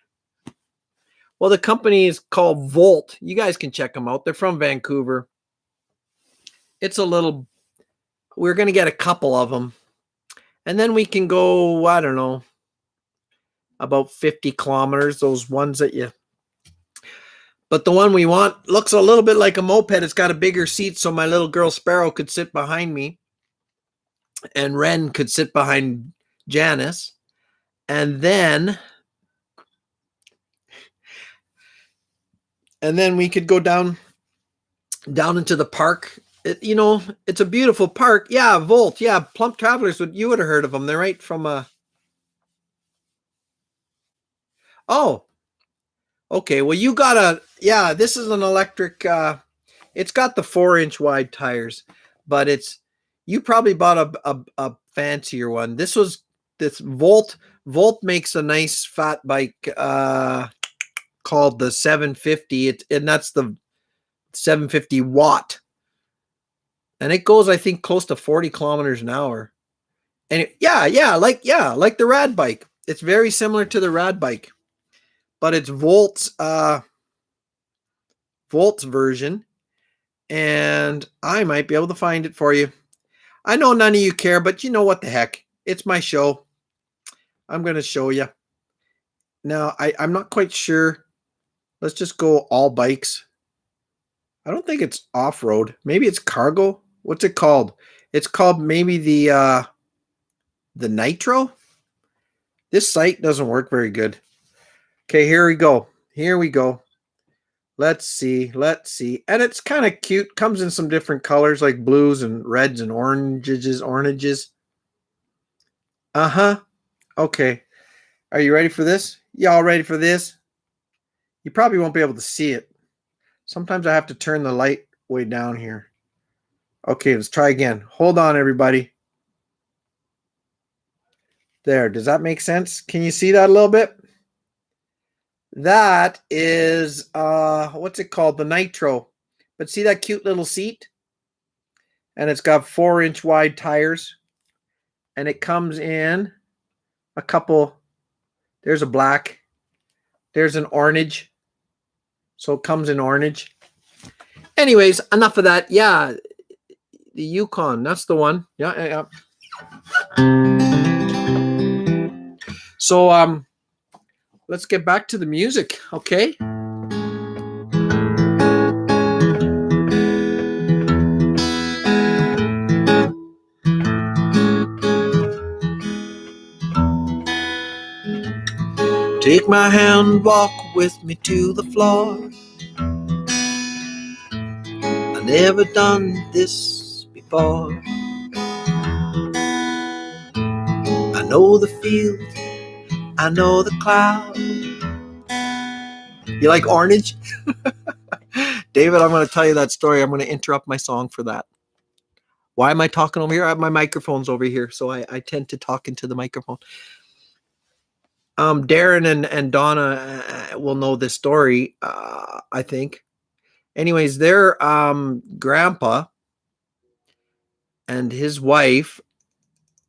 Well, the company is called Volt. You guys can check them out. They're from Vancouver. It's a little, we're going to get a couple of them. And then we can go, I don't know, about 50 kilometers, those ones that you, but the one we want looks a little bit like a moped. It's got a bigger seat so my little girl Sparrow could sit behind me and Ren could sit behind Janice. And then we could go down into the park. It's a beautiful park. Yeah, Volt. Yeah, Plump Travelers. You would have heard of them. They're right from Oh, okay. Well, you got this is an electric. It's got the 4-inch wide tires, but you probably bought a fancier one. This Volt. Volt makes a nice fat bike called the 750. And that's the 750 watt. And it goes, I think, close to 40 kilometers an hour. And like the Rad bike. It's very similar to the Rad bike, but it's Volt's version. And I might be able to find it for you. I know none of you care, but you know what the heck? It's my show. I'm going to show you. Now, I'm not quite sure. Let's just go all bikes. I don't think it's off-road. Maybe it's cargo. What's it called? It's called maybe the Nitro. This site doesn't work very good. Okay, here we go. Let's see. And it's kind of cute. Comes in some different colors like blues and reds and oranges. Okay. Are you ready for this? Y'all ready for this? You probably won't be able to see it. Sometimes I have to turn the light way down here. Okay, let's try again. Hold on, everybody. There. Does that make sense? Can you see that a little bit? That is, what's it called? The Nitro. But see that cute little seat? And it's got 4-inch wide tires. And it comes in a couple. There's a black. There's an orange. So it comes in orange. Anyways, enough of that. Yeah, the Yukon. That's the one. Yeah. So, let's get back to the music, okay? Take my hand, walk with me to the floor. I've never done this before. I know the field, I know the cloud. You like orange? David, I'm going to tell you that story. I'm going to interrupt my song for that. Why am I talking over here? I have my microphones over here, so I tend to talk into the microphone. Darren and Donna will know this story, I think. Anyways, their grandpa and his wife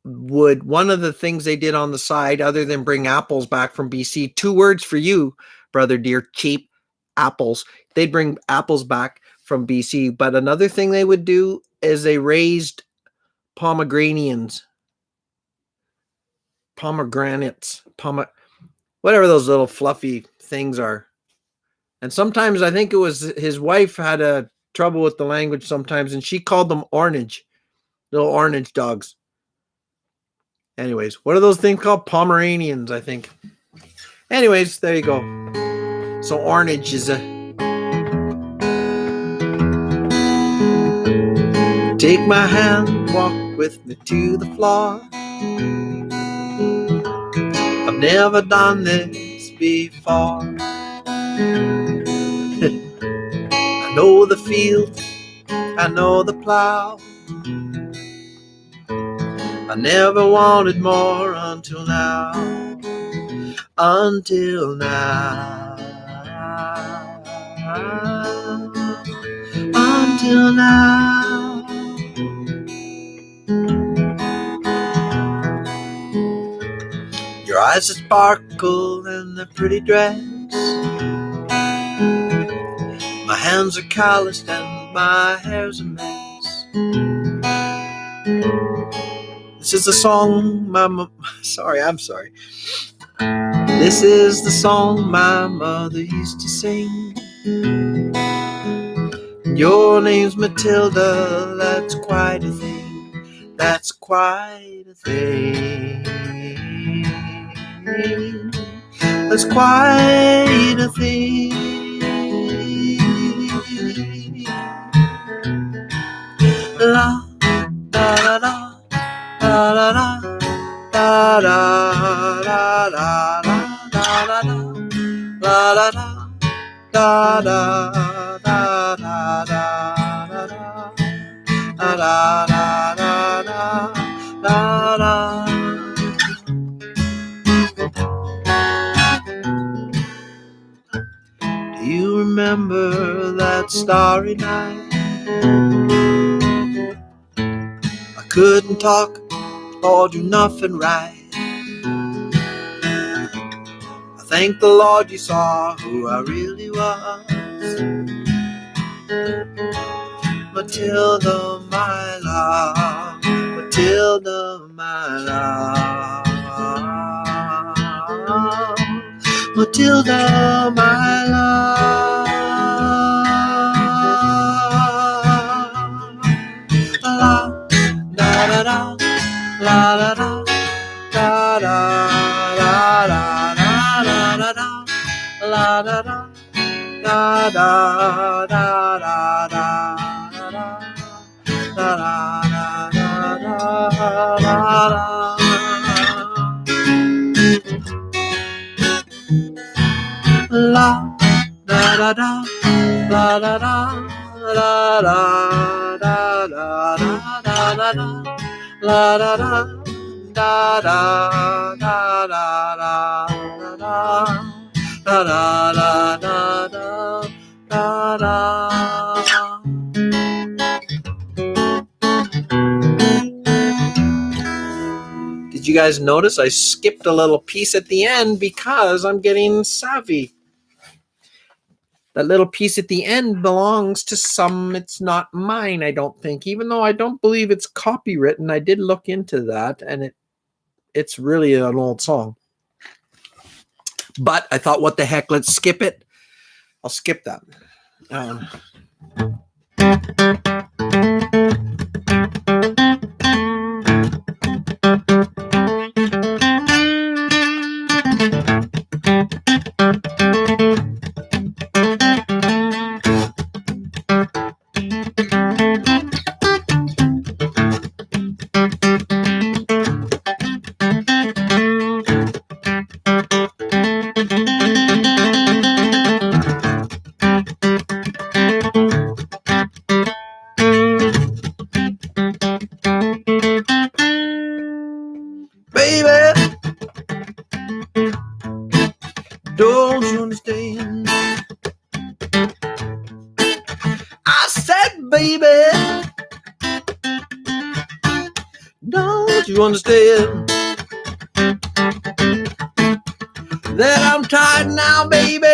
one of the things they did on the side, other than bring apples back from BC, 2 words for you, brother dear, cheap apples. They'd bring apples back from BC. But another thing they would do is they raised pomegranates, whatever those little fluffy things are. And sometimes I think it was his wife had a trouble with the language sometimes, and she called them orange, little orange dogs. Anyways, what are those things called? Pomeranians, I think. Anyways, there you go. So orange is a... Take my hand, walk with me to the floor. I've never done this before. I know the field, I know the plow. I never wanted more until now. Until now. Until now. Your eyes are sparkle in their pretty dress. My hands are calloused and my hair's a mess. This is the song I'm sorry. This is the song my mother used to sing. Your name's Matilda, that's quite a thing. That's quite a thing. That's quite a thing. La da da da da da da da da da da da da da da da. Do you remember that starry night? I couldn't talk or do nothing right. I thank the Lord you saw who I really was. Matilda, my love. Matilda, my love. Matilda, my love. La da da da, la da da, da da da da da da da, la da da, da da da da da. La da da da da da da da da da da da da da la da da da da da da da da da da da. Did you guys notice I skipped a little piece at the end because I'm getting savvy? That little piece at the end belongs to some. It's not mine, I don't think. Even though I don't believe it's copywritten, I did look into that, and it's really an old song. But I thought, what the heck? Let's skip it. I'll skip that. Don't you understand? I said, baby, don't you understand that I'm tired now, baby?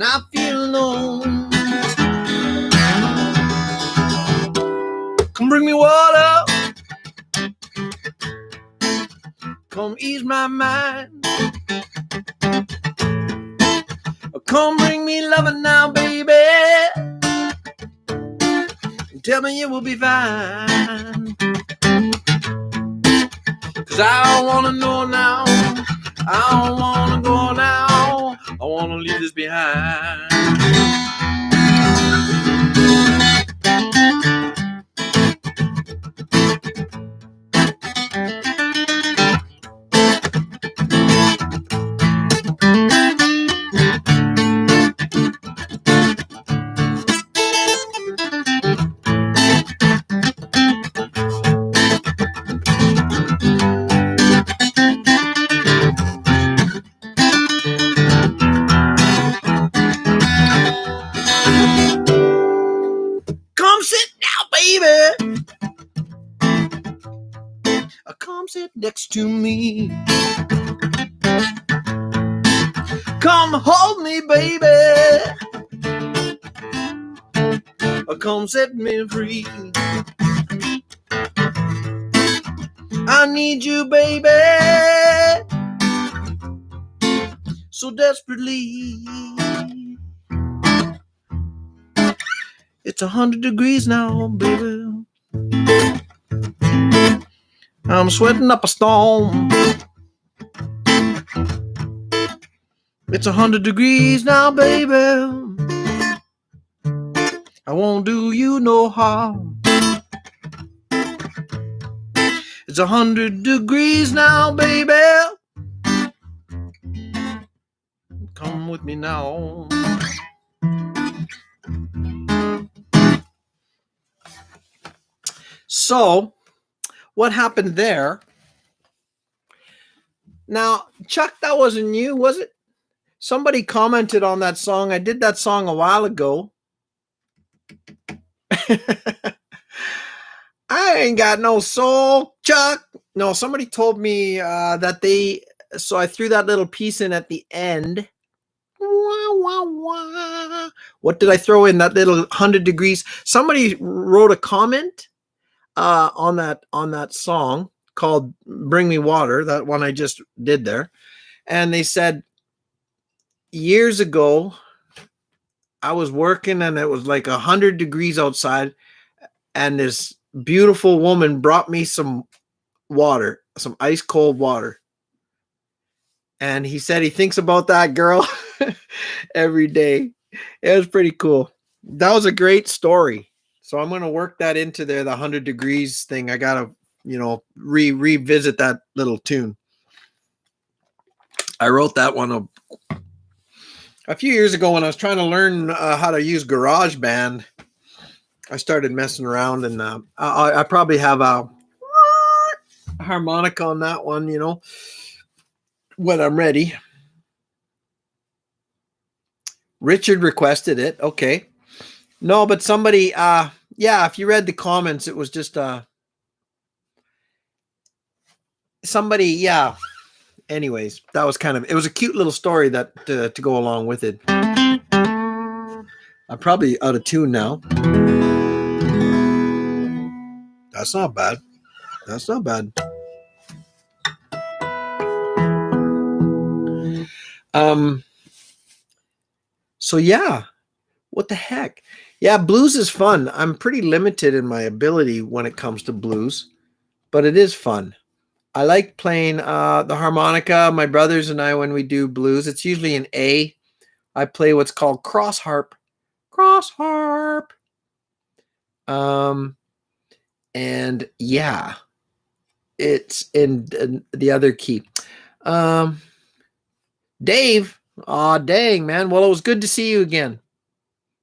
and I feel alone. Come bring me water, come ease my mind. Come bring me loving now, baby, and tell me you will be fine. 'Cause I don't wanna know now, I don't wanna go now, I wanna leave this behind. Come sit down, baby. Come sit next to me. Come hold me, baby. Come set me free. I need you, baby, so desperately. It's 100 degrees now, baby. I'm sweating up a storm. It's 100 degrees now, baby. I won't do you no harm. It's 100 degrees now, baby. Come with me now. So, what happened there? Now, Chuck, that wasn't you, was it? Somebody commented on that song. I did that song a while ago. I ain't got no soul, Chuck. No, somebody told me that so I threw that little piece in at the end. Wah, wah, wah. What did I throw in? That little 100 degrees. Somebody wrote a comment on that song called Bring Me Water, that one I just did there. And they said, years ago, I was working and it was like 100 degrees outside, and this beautiful woman brought me some water, some ice cold water. And he said he thinks about that girl every day. It was pretty cool. That was a great story. So I'm going to work that into there, the 100 degrees thing. I got to, revisit that little tune. I wrote that one a few years ago when I was trying to learn how to use GarageBand. I started messing around, and I probably have a harmonica on that one, when I'm ready. Richard requested it. Okay. No, but somebody, if you read the comments, it was just somebody, Anyways, that was it was a cute little story that to go along with it. I'm probably out of tune now. That's not bad. That's not bad. So yeah, what the heck? Yeah, blues is fun. I'm pretty limited in my ability when it comes to blues, but it is fun. I like playing the harmonica. My brothers and I, when we do blues, it's usually an A. I play what's called cross harp. Cross harp. And yeah, it's in the other key. Dave. Aw, dang, man. Well, it was good to see you again.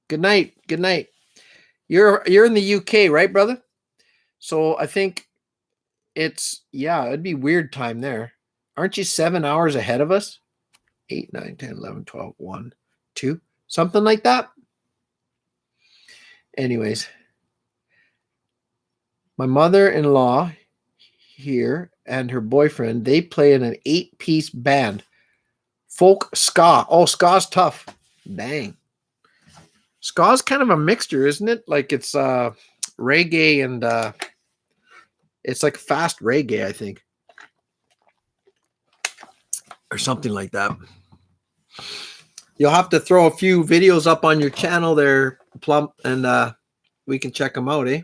Good night. Good night. You're in the UK, right, brother? So I think it'd be weird time there. Aren't you 7 hours ahead of us? 8, 9, 10, 11, 12, 1, 2, something like that. Anyways, my mother-in-law here and her boyfriend, they play in an 8-piece band. Folk ska. Oh, ska's tough. Dang. Ska's kind of a mixture, isn't it? Like it's reggae and it's like fast reggae, I think. Or something like that. You'll have to throw a few videos up on your channel there, Plump, and we can check them out, eh?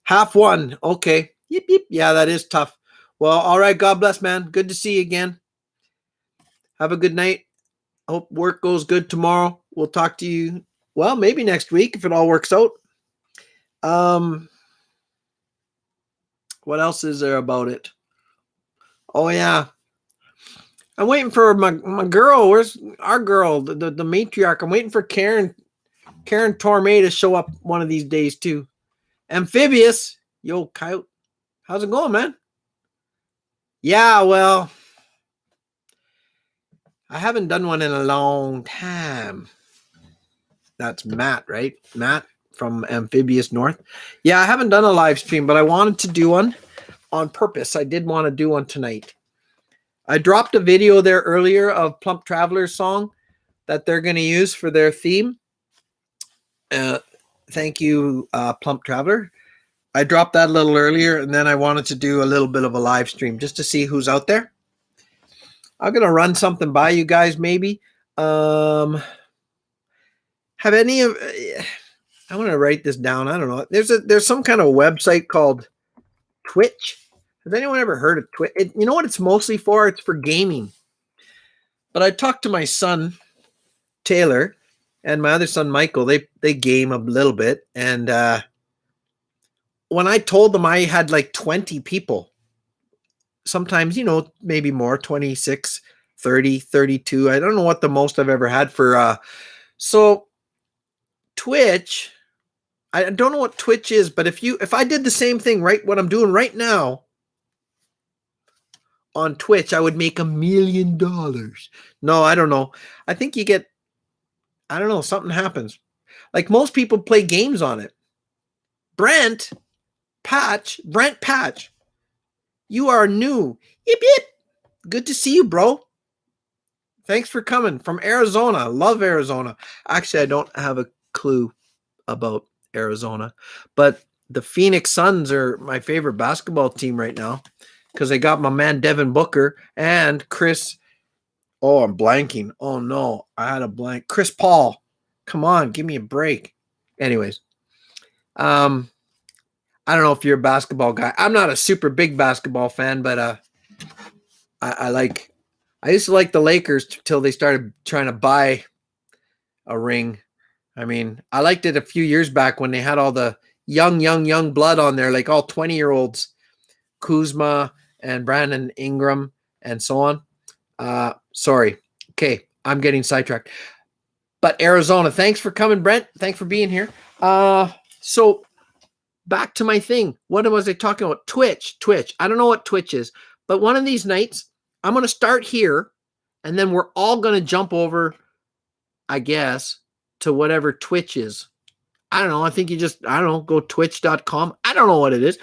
Half one. Okay. Yep, yep. Yeah, that is tough. Well, all right. God bless, man. Good to see you again. Have a good night. Hope work goes good tomorrow. We'll talk to you, well, maybe next week if it all works out. What else is there about it? Oh, yeah. I'm waiting for my girl. Where's our girl, the matriarch? I'm waiting for Karen Torme to show up one of these days too. Amphibious. Yo, Coyote. How's it going, man? Yeah, well, I haven't done one in a long time. That's Matt, right? Matt from Amphibious North. Yeah, I haven't done a live stream, but I wanted to do one on purpose. I did want to do one tonight. I dropped a video there earlier of Plump Traveler's song that they're going to use for their theme. Thank you, Plump Traveler. I dropped that a little earlier, and then I wanted to do a little bit of a live stream just to see who's out there. I'm going to run something by you guys, maybe. Have any of... I want to write this down. I don't know. There's some kind of website called Twitch. Has anyone ever heard of Twitch? You know what it's mostly for? It's for gaming. But I talked to my son, Taylor, and my other son, Michael. They game a little bit. And when I told them I had like 20 people, sometimes, maybe more, 26, 30, 32. I don't know what the most I've ever had for. So Twitch, I don't know what Twitch is, but if I did the same thing, right, what I'm doing right now, on Twitch, I would make $1 million. No, I don't know. I think you get, I don't know, something happens. Like most people play games on it. Brent Patch, you are new. Yip, yip. Good to see you, bro. Thanks for coming from Arizona. Love Arizona. Actually, I don't have a clue about Arizona, but the Phoenix Suns are my favorite basketball team right now. Because they got my man Devin Booker and Chris. Oh, I'm blanking. Oh, no. I had a blank. Chris Paul. Come on. Give me a break. Anyways. I don't know if you're a basketball guy. I'm not a super big basketball fan, but I used to like the Lakers till they started trying to buy a ring. I mean, I liked it a few years back when they had all the young blood on there, like all 20-year-olds. Kuzma and Brandon Ingram and so on. Sorry. Okay. I'm getting sidetracked. But Arizona, thanks for coming, Brent. Thanks for being here. So back to my thing. What was I talking about? Twitch. I don't know what Twitch is, but one of these nights I'm going to start here and then we're all going to jump over, I guess, to whatever Twitch is. I don't know. I think go twitch.com. I don't know what it is.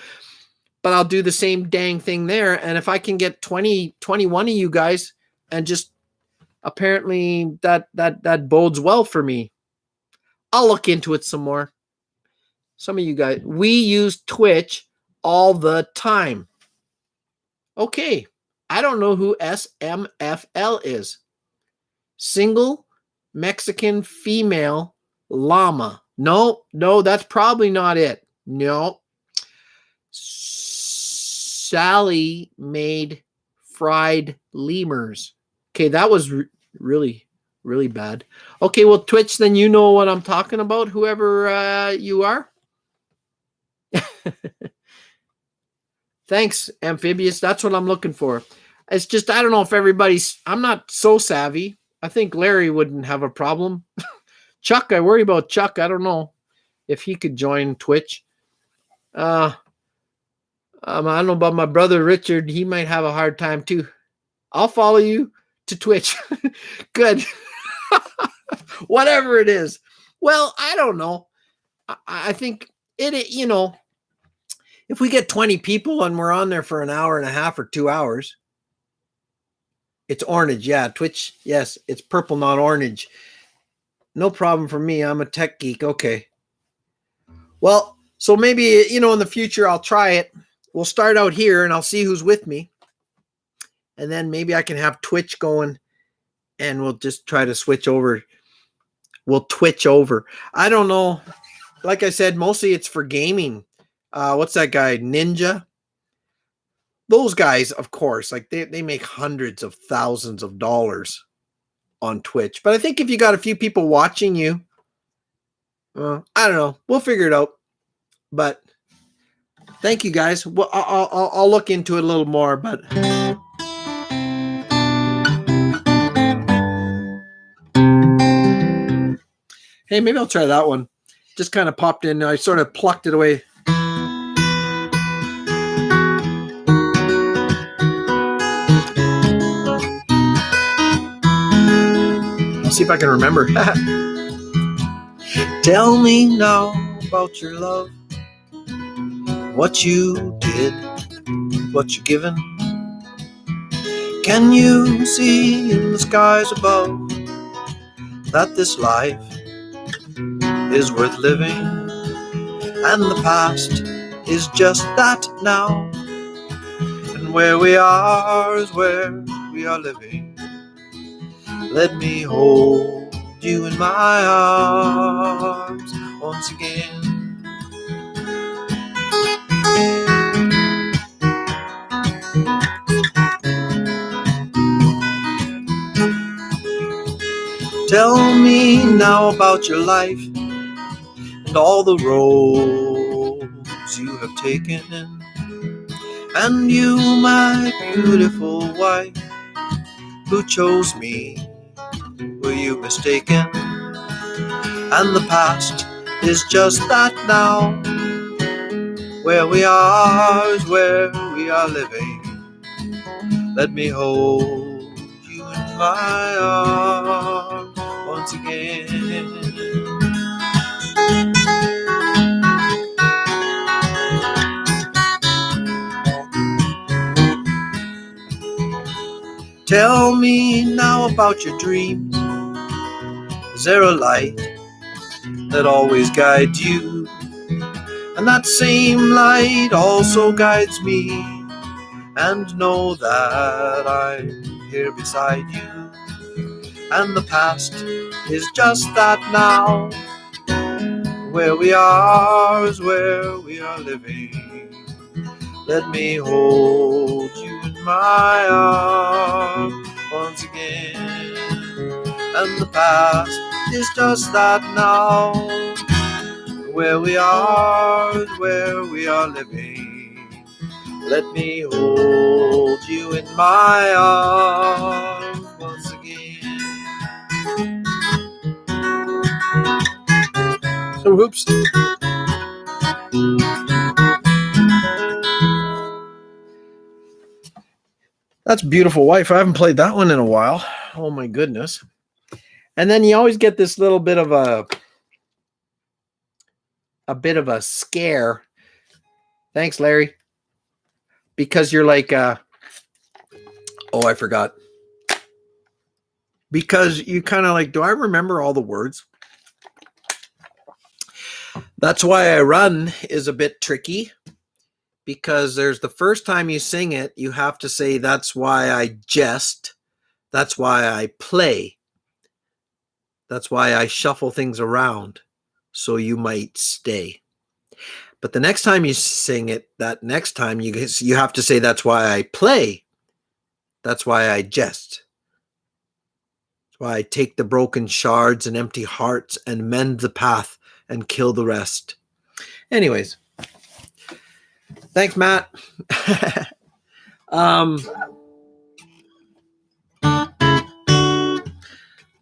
But I'll do the same dang thing there. And if I can get 21 of you guys, and just apparently that bodes well for me, I'll look into it some more. Some of you guys, we use Twitch all the time. Okay. I don't know who SMFL is. Single Mexican female llama. No, that's probably not it. No. Sally made fried lemurs. Okay, that was really, really bad. Okay, well, Twitch, then you know what I'm talking about, whoever you are. Thanks, Amphibious. That's what I'm looking for. It's just, I don't know if I'm not so savvy. I think Larry wouldn't have a problem. Chuck, I worry about Chuck. I don't know if he could join Twitch. I don't know about my brother Richard. He might have a hard time too. I'll follow you to Twitch. Good. Whatever it is. Well, I don't know. I think it, if we get 20 people and we're on there for an hour and a half or 2 hours, it's orange. Yeah. Twitch. Yes. It's purple, not orange. No problem for me. I'm a tech geek. Okay. Well, so maybe, in the future I'll try it. We'll start out here and I'll see who's with me. And then maybe I can have Twitch going and we'll just try to switch over. We'll twitch over. I don't know. Like I said, mostly it's for gaming. What's that guy? Ninja? Those guys, of course, like they make hundreds of thousands of dollars on Twitch. But I think if you got a few people watching you, I don't know. We'll figure it out. But thank you guys. Well, I'll look into it a little more. But hey, maybe I'll try that one. Just kind of popped in. I sort of plucked it away. I'll see if I can remember. Tell me now about your love, what you did, what you're given. Can you see in the skies above that this life is worth living, and the past is just that now, and where we are is where we are living. Let me hold you in my arms once again. Tell me now about your life and all the roads you have taken, and you, my beautiful wife, who chose me, were you mistaken? And the past is just that now, where we are is where we are living. Let me hold you in my arms once again. Tell me now about your dreams. Is there a light that always guides you? And that same light also guides me. And know that I'm here beside you. And the past is just that now. Where we are is where we are living. Let me hold you in my arms once again. And the past is just that now. Where we are is where we are living. Let me hold you in my arms once again. So, whoops. That's Beautiful Wife. I haven't played that one in a while. Oh my goodness. And then you always get this little bit of a scare. Thanks, Larry. Because you're like, I forgot. Because you kind of like, do I remember all the words? That's Why I Run is a bit tricky. Because there's the first time you sing it, you have to say, that's why I jest. That's why I play. That's why I shuffle things around. So you might stay. But the next time you sing it, that next time you have to say, that's why I play. That's why I jest. That's why I take the broken shards and empty hearts and mend the path and kill the rest. Anyways. Thanks, Matt.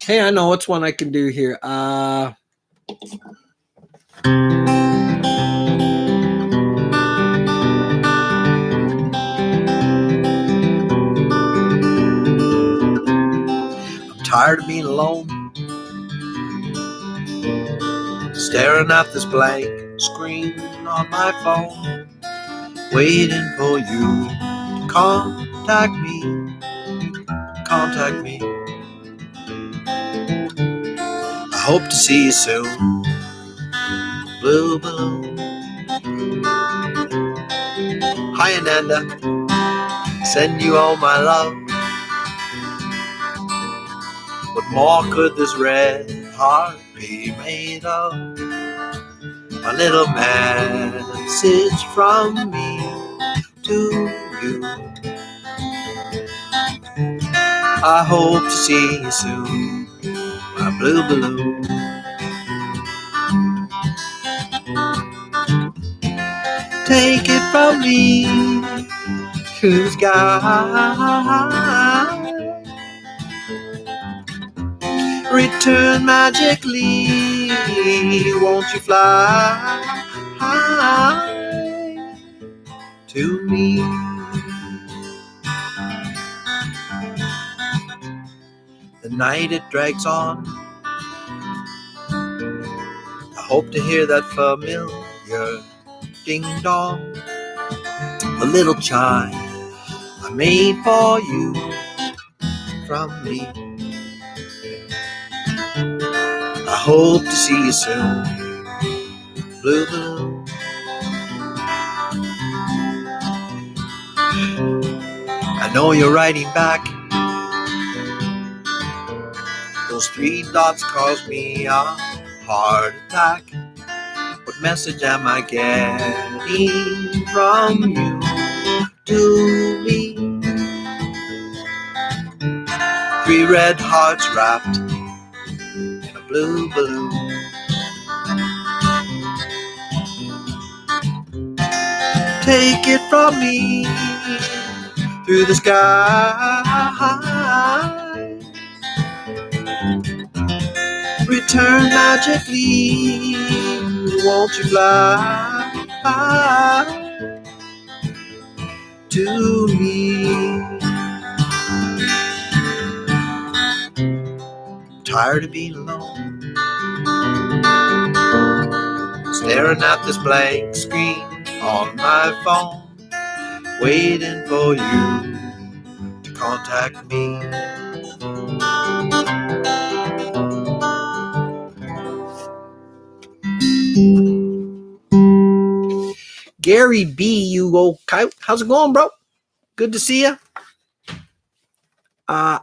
Hey, I know what's one I can do here. Tired of being alone, staring at this blank screen on my phone, waiting for you to contact me. I hope to see you soon. Blue balloon. Hi, Ananda. Send you all my love. What more could this red heart be made of? A little message from me to you. I hope to see you soon, my blue balloon. Take it from me to the sky. Return magically, won't you fly to me? The night it drags on, I hope to hear that familiar ding-dong, the little chime I made for you from me. I hope to see you soon, blue balloon. I know you're writing back. Those 3 dots cause me a heart attack. What message am I getting from you to me? 3 red hearts wrapped in a blue balloon. Take it from me through the sky. Return magically, won't you fly to me? Tired of being alone, staring at this blank screen on my phone, waiting for you to contact me. Gary B, you old coyote. How's it going, bro? Good to see you. How's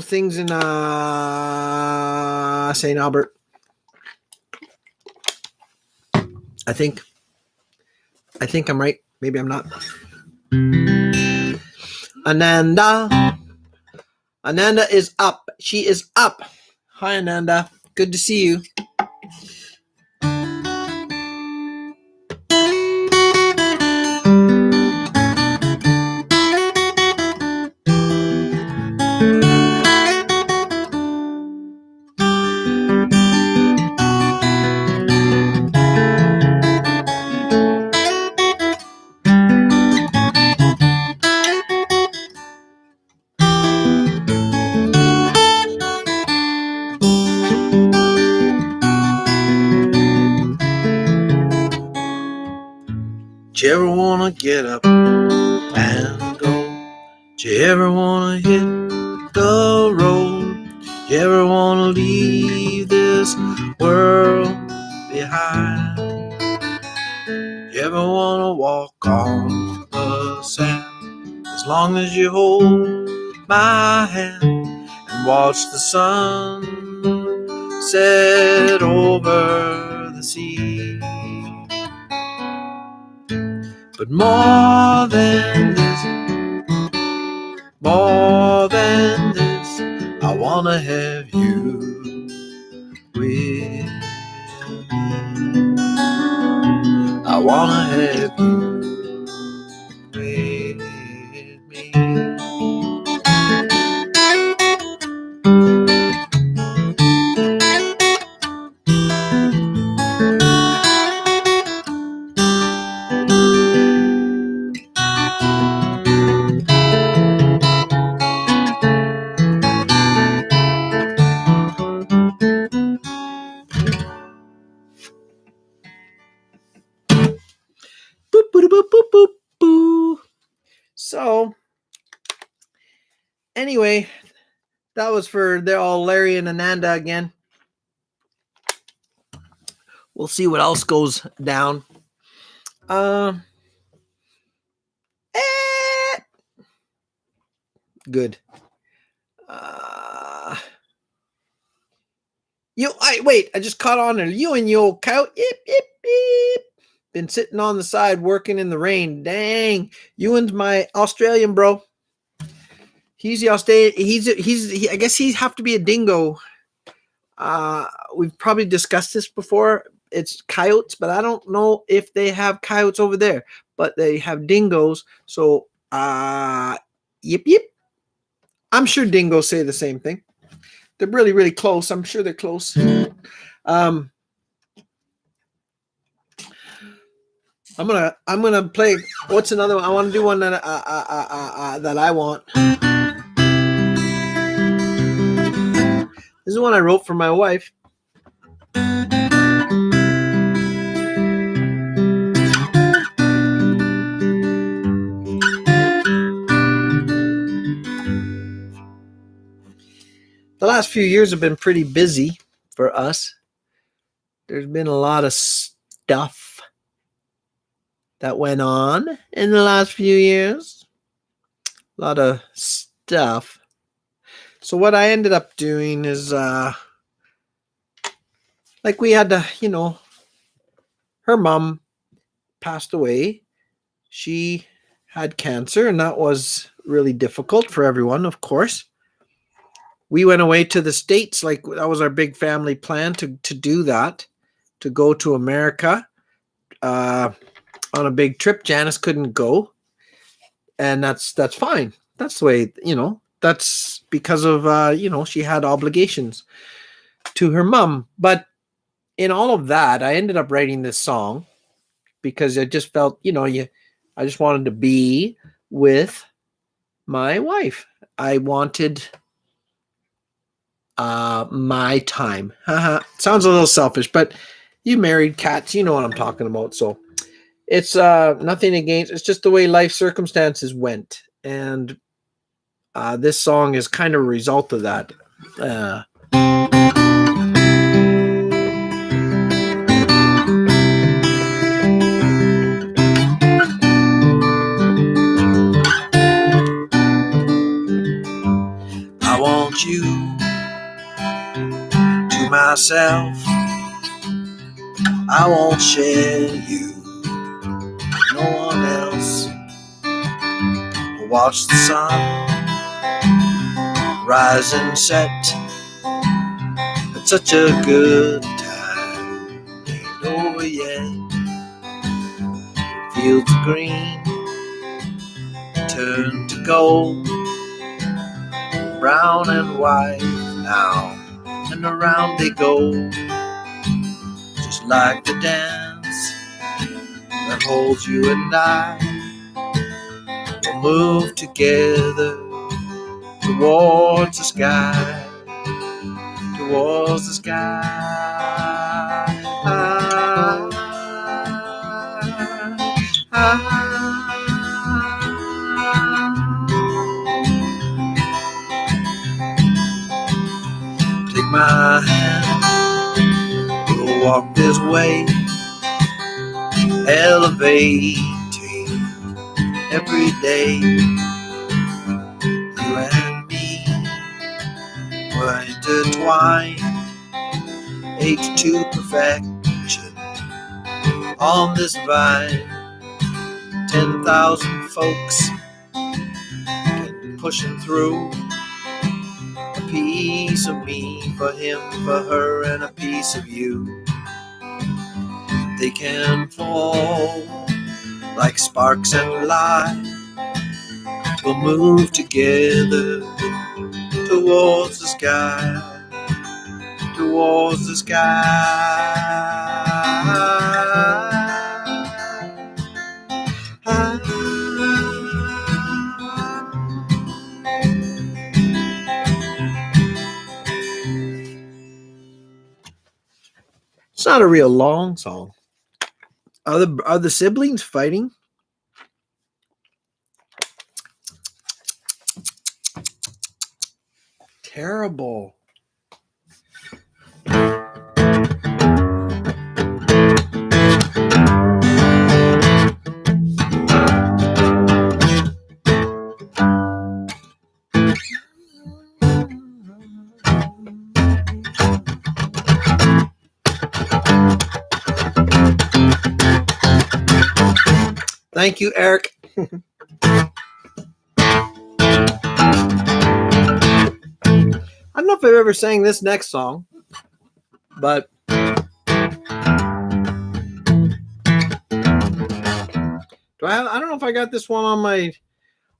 things in St. Albert? I think I'm right. Maybe I'm not. Ananda is up. She is up. Hi, Ananda. Good to see you. Do you ever wanna get up and go? Do you ever wanna hit the road? Do you ever wanna leave this world behind? Do you ever wanna walk on the sand? As long as you hold my hand and watch the sun set over the sea. But more than this, I wanna have you with me. I wanna have you with me. Boop, boop, boop, boop, boop, boop. So, anyway, That was for they're all Larry and Ananda again. We'll see what else goes down. Good. I just caught on there. You and your cow. Yip, yip, yip. Been sitting on the side working in the rain. Dang. Ewan's my Australian bro. He's the Australian. I guess he'd have to be a dingo. We've probably discussed this before. It's coyotes, but I don't know if they have coyotes over there, but they have dingoes. So, yip, yip. I'm sure dingoes say the same thing. They're really, really close. I'm sure they're close. I'm gonna play. What's another one? I want to do one that I want. This is one I wrote for my wife. The last few years have been pretty busy for us. There's been a lot of stuff that went on in the last few years. A lot of stuff. So what I ended up doing is, like we had to, her mom passed away. She had cancer, and that was really difficult for everyone, of course. We went away to the States, like that was our big family plan to do that, to go to America on a big trip. Janice couldn't go, and that's fine. That's the way, that's because of, she had obligations to her mom. But in all of that, I ended up writing this song because I just felt, I just wanted to be with my wife. I wanted my time. Sounds a little selfish, but you married cats, you know what I'm talking about. So it's nothing against, it's just the way life circumstances went. And this song is kind of a result of that. I want you to myself. I won't share you with no one else. I'll watch the sun rise and set at such a good time. Ain't over yet. Fields of green turn to gold, brown and white now, and around they go, just like the dance that holds you and I. We'll move together towards the sky, towards the sky. Take my hand, we'll walk this way, elevating every day. You and me were intertwined, aged to perfection on this vine. 10,000 folks pushing through, a piece of me for him, for her, and a piece of you. They can fall like sparks and light. We'll move together towards the sky, towards the sky. It's not a real long song. Are the siblings fighting? terrible. Thank you, Eric. I don't know if I've ever sang this next song, but I don't know if I got this one on my.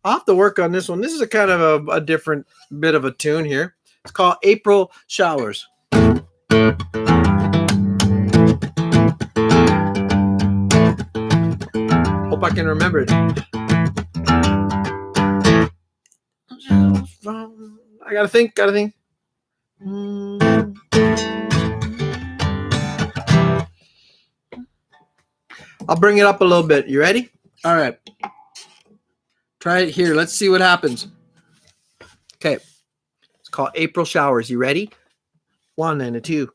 I'll have to work on this one. This is a kind of a different bit of a tune here. It's called April Showers. Hope I can remember it. I gotta think. I'll bring it up a little bit. You ready? All right. Try it here. Let's see what happens. Okay. It's called April Showers. You ready? 1 and a 2.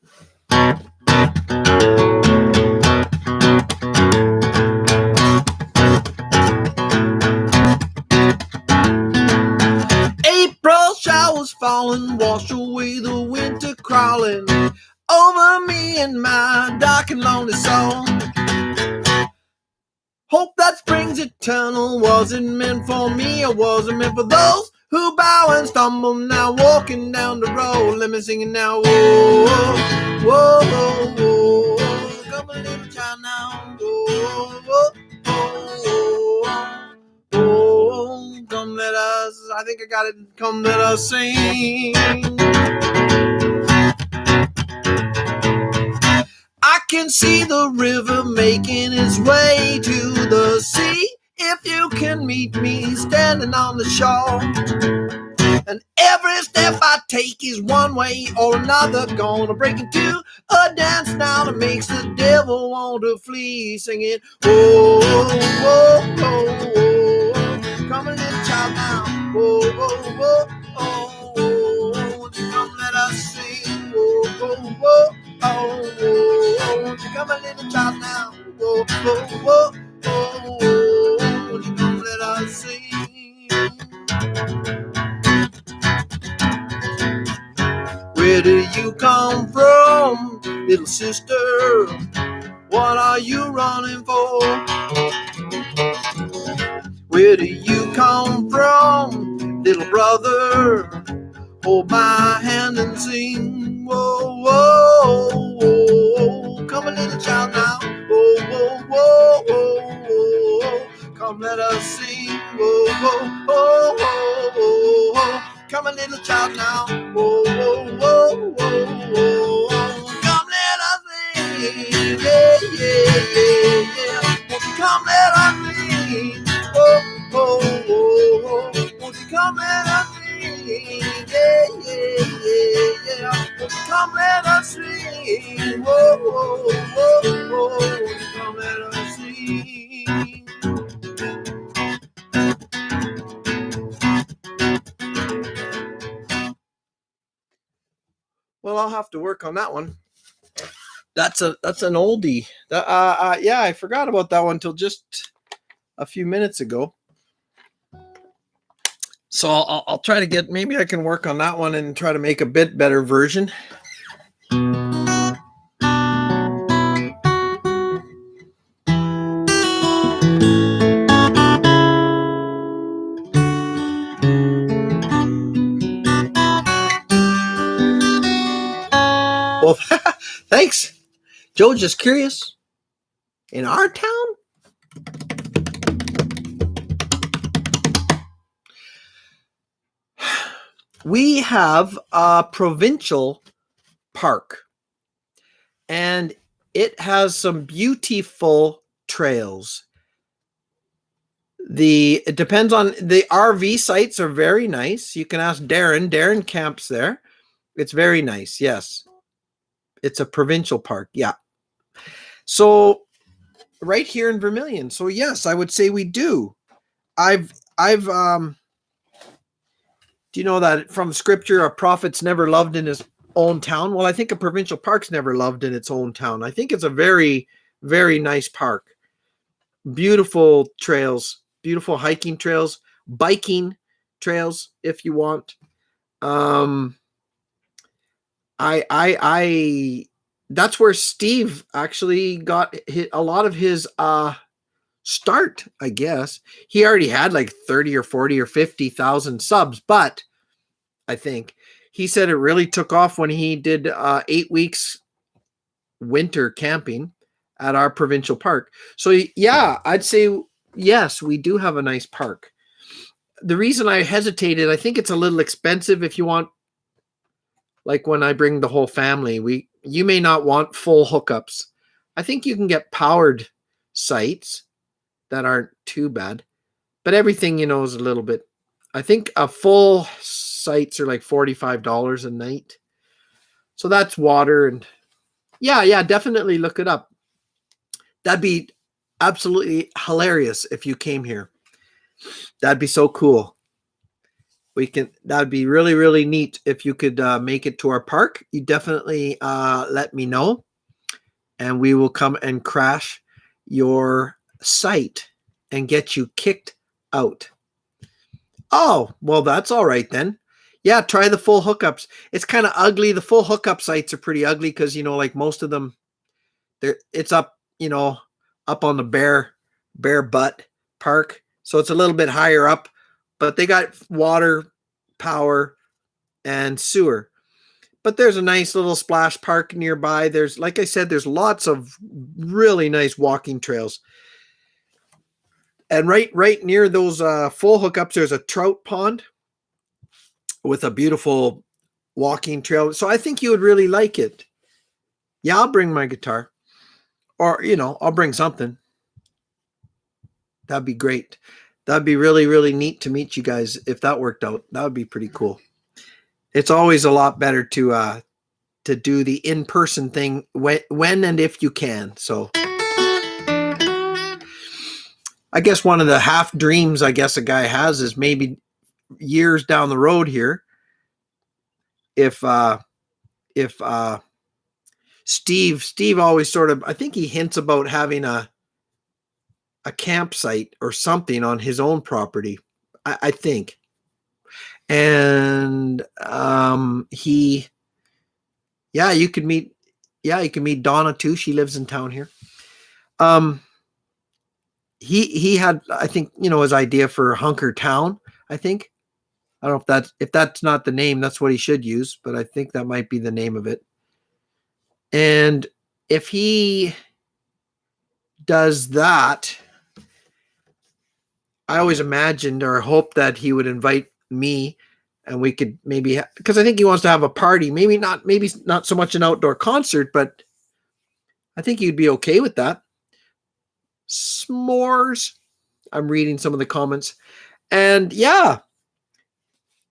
April showers falling, wash away the winter crawling over me and my dark and lonely soul. Hope that spring's eternal. Wasn't meant for me, or wasn't meant for those who bow and stumble now walking down the road. Let me sing it now. Whoa, whoa, whoa, whoa, whoa. Come a little child now. Whoa, whoa, whoa, whoa, whoa. Come let us, I think I got it. Come let us sing. I can see the river making its way to the sea. If you can meet me standing on the shore, and every step I take is one way or another, gonna break into a dance now that makes the devil want to flee, singing, whoa, whoa, whoa, whoa, come a little child now, whoa, whoa, whoa, oh, whoa, come let us sing, whoa, whoa, whoa, oh, whoa, come a little child now, whoa, whoa, whoa, oh, whoa, come let us sing. Where do you come from, little sister? What are you running for? Where do you come from, little brother? Hold my hand and sing. Whoa, whoa, whoa. Come a little child now. Whoa, whoa, whoa, whoa, whoa. Come let us sing. Whoa, whoa, whoa, whoa, whoa. Come a little child now. Whoa, whoa, whoa, whoa, whoa. Come let us sing. Yeah, yeah, yeah, yeah. Won't you come let us sing? Whoa, whoa, whoa, whoa. Won't you come let us sing? Yeah, yeah, yeah, yeah. Won't you come let us sing? Whoa, whoa, whoa, whoa. Won't you come let us sing? Well, I'll have to work on that one. That's an oldie. Yeah, I forgot about that one till just a few minutes ago. So I'll try to get, maybe I can work on that one and try to make a bit better version. Well, thanks. Joe, just curious. In our town? We have a provincial park, and it has some beautiful trails. It depends on the RV sites are very nice. You can ask Darren. Darren camps there. It's very nice. Yes. It's a provincial park. Yeah. So right here in Vermilion. So yes, I would say we do. I've Do you know that from scripture, a prophet's never loved in his own town? Well, I think a provincial park's never loved in its own town. I think it's a very, very nice park. Beautiful trails, beautiful hiking trails, biking trails if you want. I that's where Steve actually got a lot of his start, I guess. He already had like 30 or 40 or 50,000 subs, but I think he said it really took off when he did 8 weeks winter camping at our provincial park. So yeah, I'd say yes, we do have a nice park. The reason I hesitated, I think it's a little expensive if you want, like when I bring the whole family, you may not want full hookups. I think you can get powered sites that aren't too bad, but everything, is a little bit. I think a full sites are like $45 a night. So that's water and yeah, definitely look it up. That'd be absolutely hilarious if you came here. That'd be so cool. That'd be really, really neat if you could make it to our park. You definitely let me know, and we will come and crash your site and get you kicked out. Oh, well, that's all right then. Yeah, try the full hookups. It's kind of ugly. The full hookup sites are pretty ugly because, like most of them, it's up, up on the bare butt park. So it's a little bit higher up, but they got water, power, and sewer. But there's a nice little splash park nearby. There's, like I said, there's lots of really nice walking trails. And right near those full hookups, there's a trout pond with a beautiful walking trail. So I think you would really like it. Yeah, I'll bring my guitar. Or, I'll bring something. That'd be great. That'd be really, really neat to meet you guys if that worked out. That would be pretty cool. It's always a lot better to do the in-person thing when and if you can. So I guess one of the half dreams I guess a guy has is maybe years down the road here, if Steve always sort of, I think he hints about having a campsite or something on his own property, I think. And you could meet Donna too. She lives in town here. He had, I think, his idea for Hunker Town, I think. I don't know if that's not the name, that's what he should use, but I think that might be the name of it. And if he does that, I always imagined or hoped that he would invite me and we could maybe, because I think he wants to have a party, maybe not so much an outdoor concert, but I think he'd be okay with that. S'mores. I'm reading some of the comments. And yeah,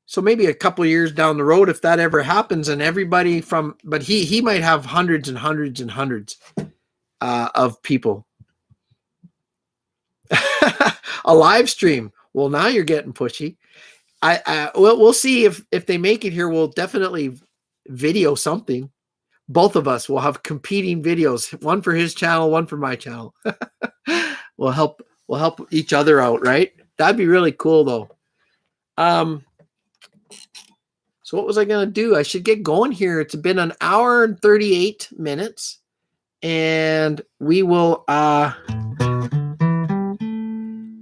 so maybe a couple of years down the road, if that ever happens, and everybody but he might have hundreds and hundreds and hundreds of people. A live stream. Well, now you're getting pushy. We'll see if they make it here. We'll definitely video something. Both of us will have competing videos, one for his channel, one for my channel. We'll help each other out, right? That'd be really cool though. So what was I going to do? I should get going here. It's been an hour and 38 minutes. And we will I'm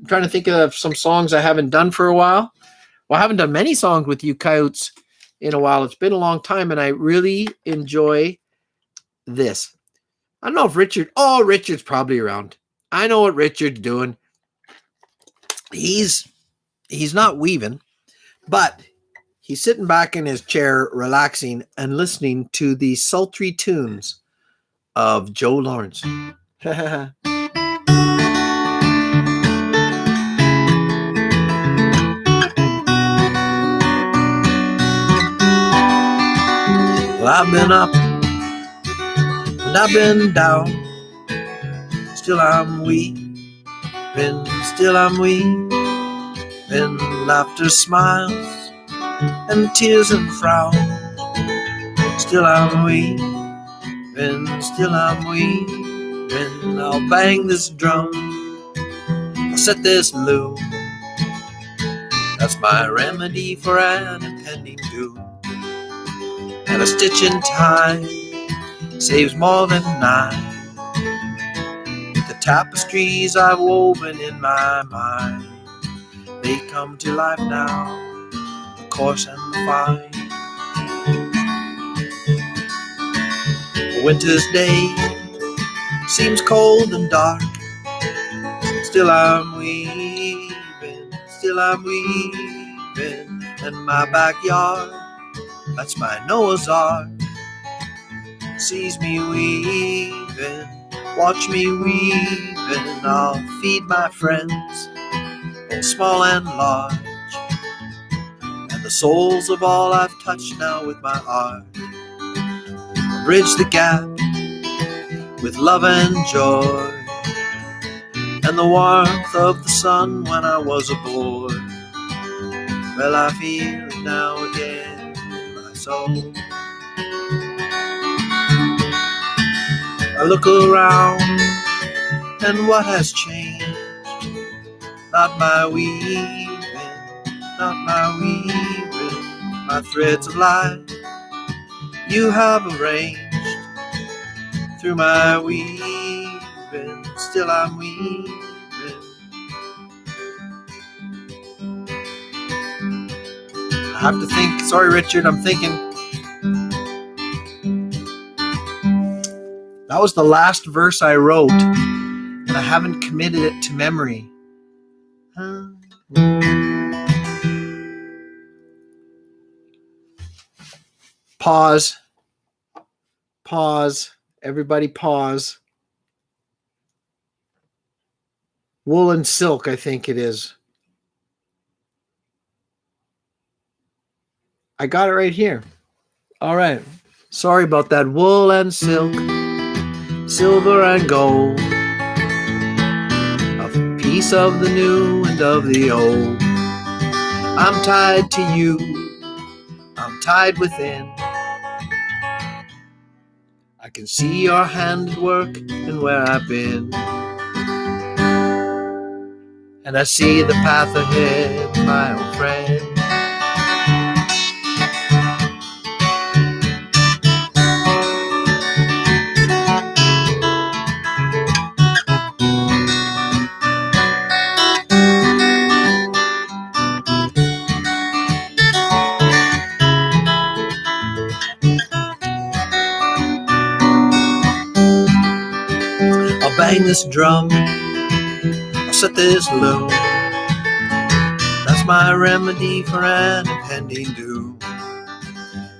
trying to think of some songs I haven't done for a while. Well, I haven't done many songs with you coyotes in a while. It's been a long time, and I really enjoy this. I don't know if Richard's probably around. I know what Richard's doing. He's not weaving, but he's sitting back in his chair, relaxing and listening to the sultry tunes of Joe Lawrence. Well, I've been up and I've been down, still I'm weeping, still I'm weeping, laughter smiles and tears and frown. Still I'm weaving, still I'm weaving. I'll bang this drum, I'll set this loom. That's my remedy for an impending doom. And a stitch in time saves more than nine. The tapestries I've woven in my mind, they come to life now, the coarse and the fine. A winter's day seems cold and dark. Still I'm weaving, still I'm weaving. And my backyard, that's my Noah's Ark, sees me weaving, watch me weaving. I'll feed my friends, both small and large, and the souls of all I've touched now with my art. I'll bridge the gap with love and joy, and the warmth of the sun when I was a boy. Well, I feel it now again in my soul. I look around, and what has changed? Not my weaving, not my weaving. My threads of life you have arranged through my weaving. Still I'm weaving. I have to think. Sorry, Richard, I'm thinking. That was the last verse I wrote, and I haven't committed it to memory. Pause. Pause. Everybody pause. Wool and silk, I think it is. I got it right here. All right. Sorry about that. Wool and silk, silver and gold, a piece of the new and of the old. I'm tied to you, I'm tied within. I can see your hand at work and where I've been, and I see the path ahead, my old friend. I'll bang this drum, I'll set this loom. That's my remedy for an impending doom.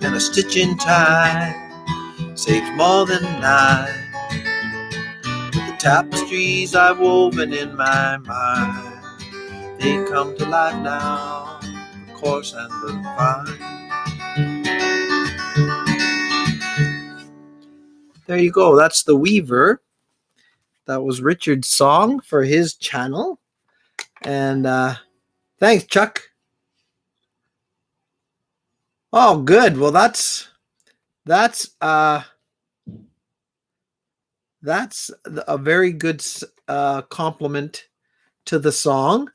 And a stitch in time saves more than nine. With the tapestries I've woven in my mind, they come to life now, the coarse and the fine. There you go. That's The Weaver. That was Richard's song for his channel. And thanks, Chuck. Oh, good. Well, that's a very good compliment to the song.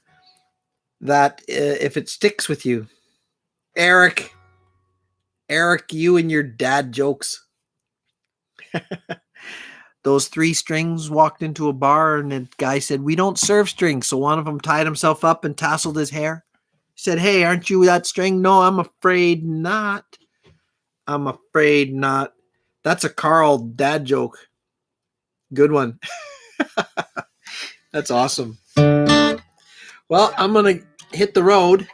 That if it sticks with you, Eric, you and your dad jokes. Those 3 strings walked into a bar, and the guy said, "We don't serve strings." So one of them tied himself up and tasseled his hair. He said, "Hey, aren't you that string?" "No, I'm afraid not. I'm afraid not." That's a Carl dad joke. Good one. That's awesome. Well, I'm going to hit the road.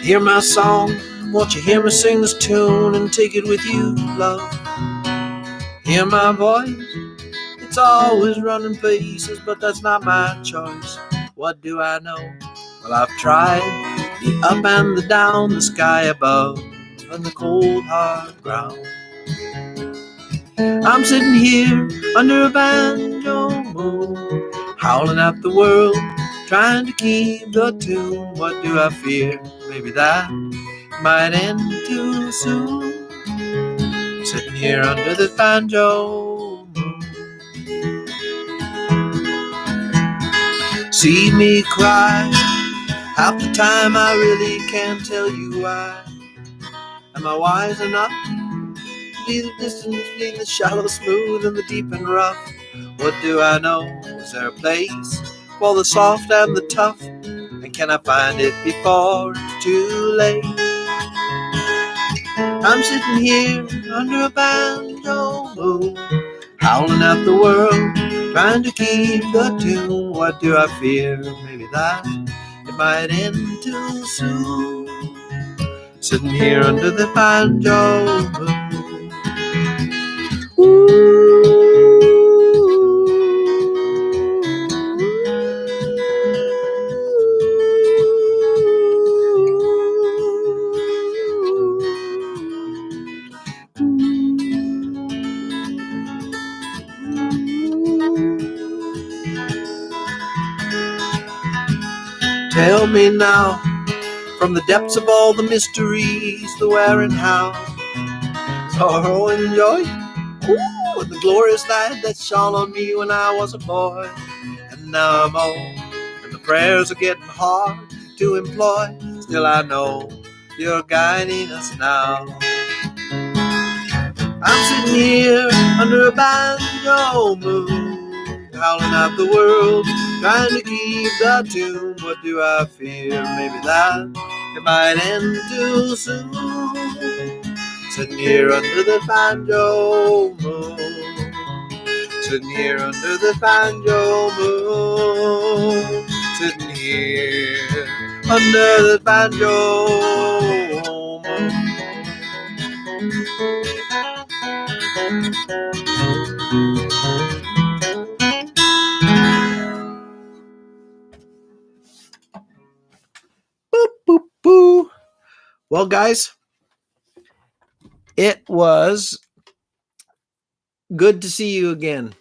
Hear my song, won't you hear me sing this tune and take it with you, love? Hear my voice, it's always running places, but that's not my choice. What do I know? Well, I've tried the up and the down, the sky above, and the cold hard ground. I'm sitting here under a banjo moon, howling at the world, trying to keep the tune. What do I fear? Maybe that might end too soon. Sitting here under the banjo moon. See me cry, half the time I really can't tell you why. Am I wise enough to see the distance between the shallow, smooth, and the deep and rough? What do I know? Is there a place for the soft and the tough? And can I find it before it's too late? I'm sitting here under a banjo moon, howling at the world, trying to keep the tune. What do I fear? Maybe that it might end too soon. Sitting here under the banjo moon. Tell me now, from the depths of all the mysteries, the where and how, sorrow and joy, ooh, the glorious light that shone on me when I was a boy. And now I'm old, and the prayers are getting hard to employ. Still I know you're guiding us now. I'm sitting here under a banjo moon, howling at the world, trying to keep the tune. What do I fear? Maybe that it might end too soon. Sitting here under the banjo moon, sitting here under the banjo moon, sitting here under the banjo moon. Boop, boop, boo. Well, guys, it was good to see you again.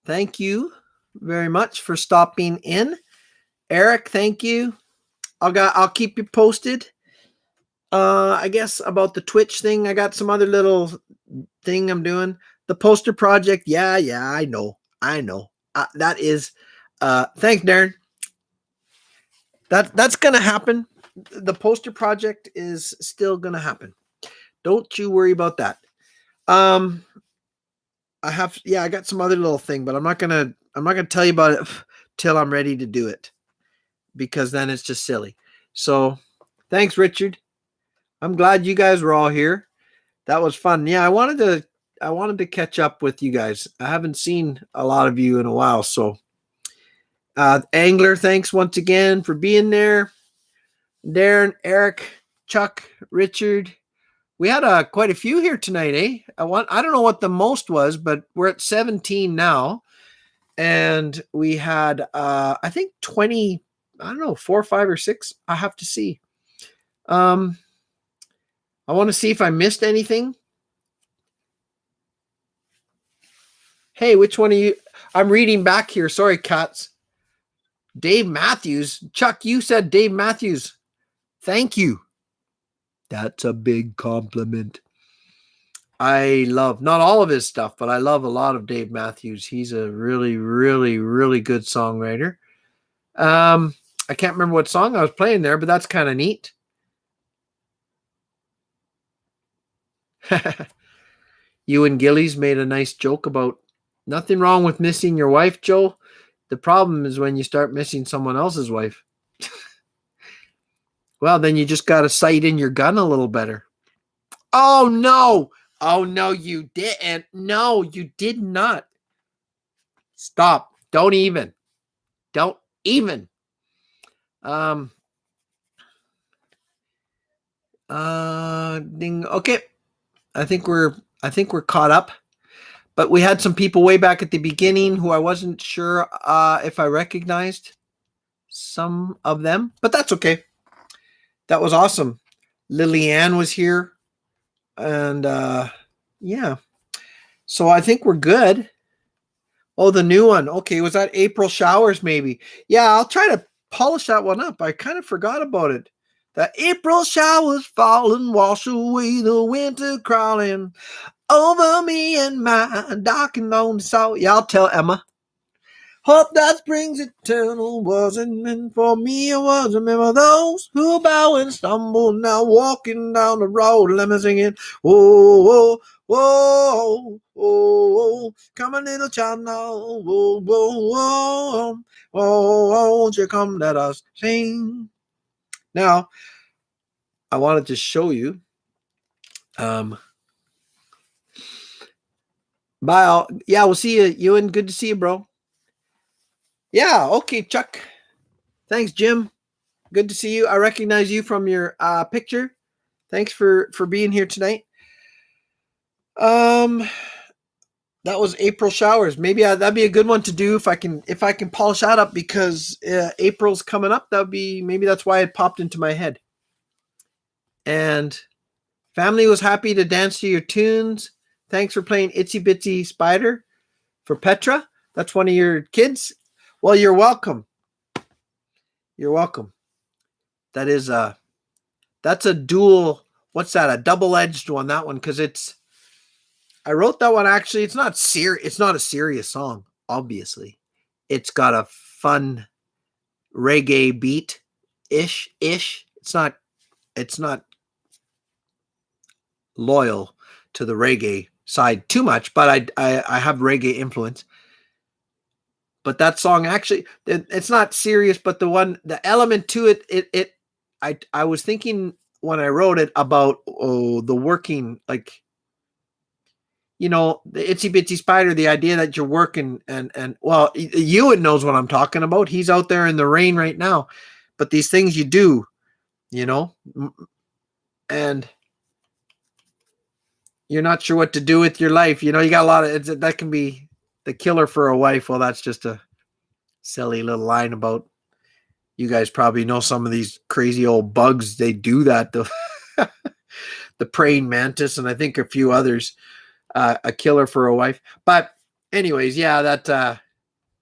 Thank you very much for stopping in. Eric, thank you. I'll keep you posted. I guess about the Twitch thing. I got some other little thing I'm doing. The poster project. Yeah, I know. That is thanks, Darren. That's gonna happen. The poster project is still gonna happen. Don't you worry about that. I got some other little thing, but I'm not gonna tell you about it till I'm ready to do it, because then it's just silly. So thanks, Richard. I'm glad you guys were all here. That was fun. Yeah, I wanted to catch up with you guys. I haven't seen a lot of you in a while. So Angler, thanks once again for being there. Darren, Eric, Chuck, Richard. We had quite a few here tonight, eh? I don't know what the most was, but we're at 17 now. And we had, I think 20, I don't know, 4, 5, or 6. I have to see. I want to see if I missed anything. Hey, which one of you? I'm reading back here. Sorry, cats. Dave Matthews. Chuck, you said Dave Matthews. Thank you. That's a big compliment. I love not all of his stuff, but I love a lot of Dave Matthews. He's a really, really, really good songwriter. I can't remember what song I was playing there, but that's kind of neat. You and Gillies made a nice joke about nothing wrong with missing your wife, Joe. The problem is when you start missing someone else's wife. Well, then you just got to sight in your gun a little better. Oh, no. Oh, no, you didn't. No, you did not. Stop. Don't even. Ding. Okay. I think we're caught up. But we had some people way back at the beginning who I wasn't sure if I recognized. some of them, but that's okay. That was awesome. Lillian was here, and yeah. So I think we're good. Oh, the new one. Okay, was that April Showers? Maybe. Yeah, I'll try to polish that one up. I kind of forgot about it. The April showers fall and wash away the winter crawling over me and my dark and lonely soul. Yeah, I'll tell Emma. Hope that spring's eternal wasn't meant for me. It was. Remember those who bow and stumble now walking down the road. Let me sing it. Whoa, whoa, whoa, whoa. Come a little child now. Whoa, whoa, whoa, whoa. Won't you come let us sing? Now, I wanted to show you. Bye. Yeah, we'll see you. Ewan, good to see you, bro. Yeah, okay, Chuck. Thanks, Jim. Good to see you. I recognize you from your picture. Thanks for being here tonight. That was April Showers. Maybe that'd be a good one to do if I can polish that up, because April's coming up. Maybe that's why it popped into my head. And family was happy to dance to your tunes. Thanks for playing Itsy Bitsy Spider for Petra. That's one of your kids. Well, you're welcome. You're welcome. That's a dual. What's that? A double-edged one. That one, because I wrote that one actually. It's not a serious song. Obviously, it's got a fun reggae beat ish. It's not loyal to the reggae side too much, but I have reggae influence. But that song actually, it's not serious, but the element to it, I was thinking when I wrote it about the working, like, the Itsy Bitsy Spider, the idea that you're working and well, Ewan knows what I'm talking about. He's out there in the rain right now, but these things you do, and you're not sure what to do with your life. You got a lot of that can be the killer for a wife. Well, that's just a silly little line about, you guys probably know some of these crazy old bugs. They do that. The praying mantis, and I think a few others, a killer for a wife. But anyways, yeah, that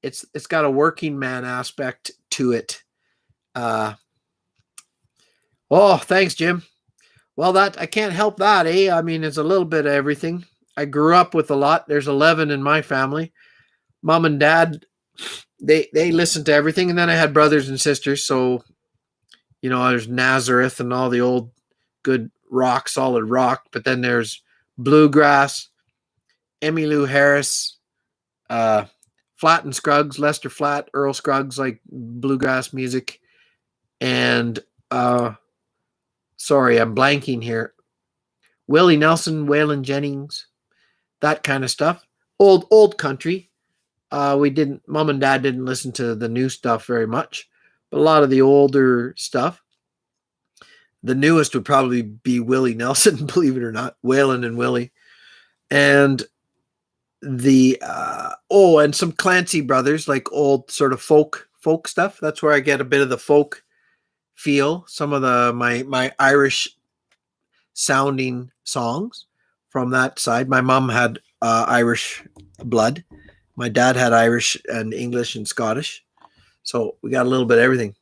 it's got a working man aspect to it. Oh, thanks, Jim. Well, that I can't help that, eh? I mean, it's a little bit of everything. I grew up with a lot. There's 11 in my family. Mom and dad, they listened to everything, and then I had brothers and sisters. So, there's Nazareth and all the old good rock, solid rock. But then there's bluegrass, Emmylou Harris, Flatt and Scruggs, Lester Flatt, Earl Scruggs, like bluegrass music, and sorry, I'm blanking here. Willie Nelson, Waylon Jennings, that kind of stuff. Old country. Mom and dad didn't listen to the new stuff very much, but a lot of the older stuff. The newest would probably be Willie Nelson, believe it or not, Waylon and Willie. And and some Clancy Brothers, like old sort of folk stuff. That's where I get a bit of the folk feel. Some of my Irish sounding songs from that side. My mom had Irish blood. My dad had Irish and English and Scottish. So we got a little bit of everything.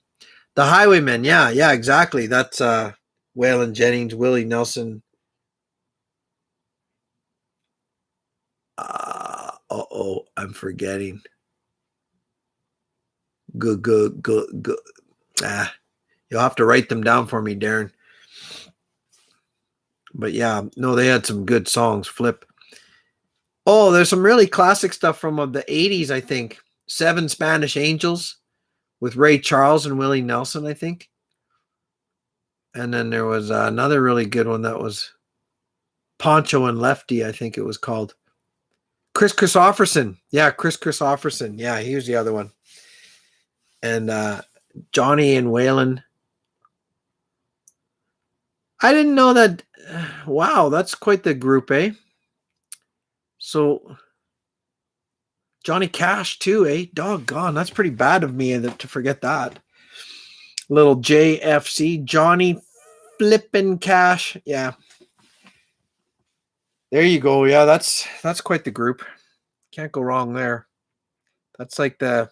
The Highwaymen, yeah, exactly. That's Waylon Jennings, Willie Nelson. I'm forgetting. Good. You'll have to write them down for me, Darren. But yeah, no, they had some good songs. Flip. Oh, there's some really classic stuff from the 80s, I think. Seven Spanish Angels with Ray Charles and Willie Nelson, I think. And then there was another really good one that was Poncho and Lefty, I think it was called. Chris Christopherson. Yeah, Chris Christopherson. Yeah, he was the other one. And Johnny and Waylon. I didn't know that. Wow, that's quite the group, eh? So Johnny Cash too, eh? Doggone, that's pretty bad of me to forget that. Little JFC, Johnny Flippin' Cash. Yeah. There you go. Yeah, that's quite the group. Can't go wrong there. That's like they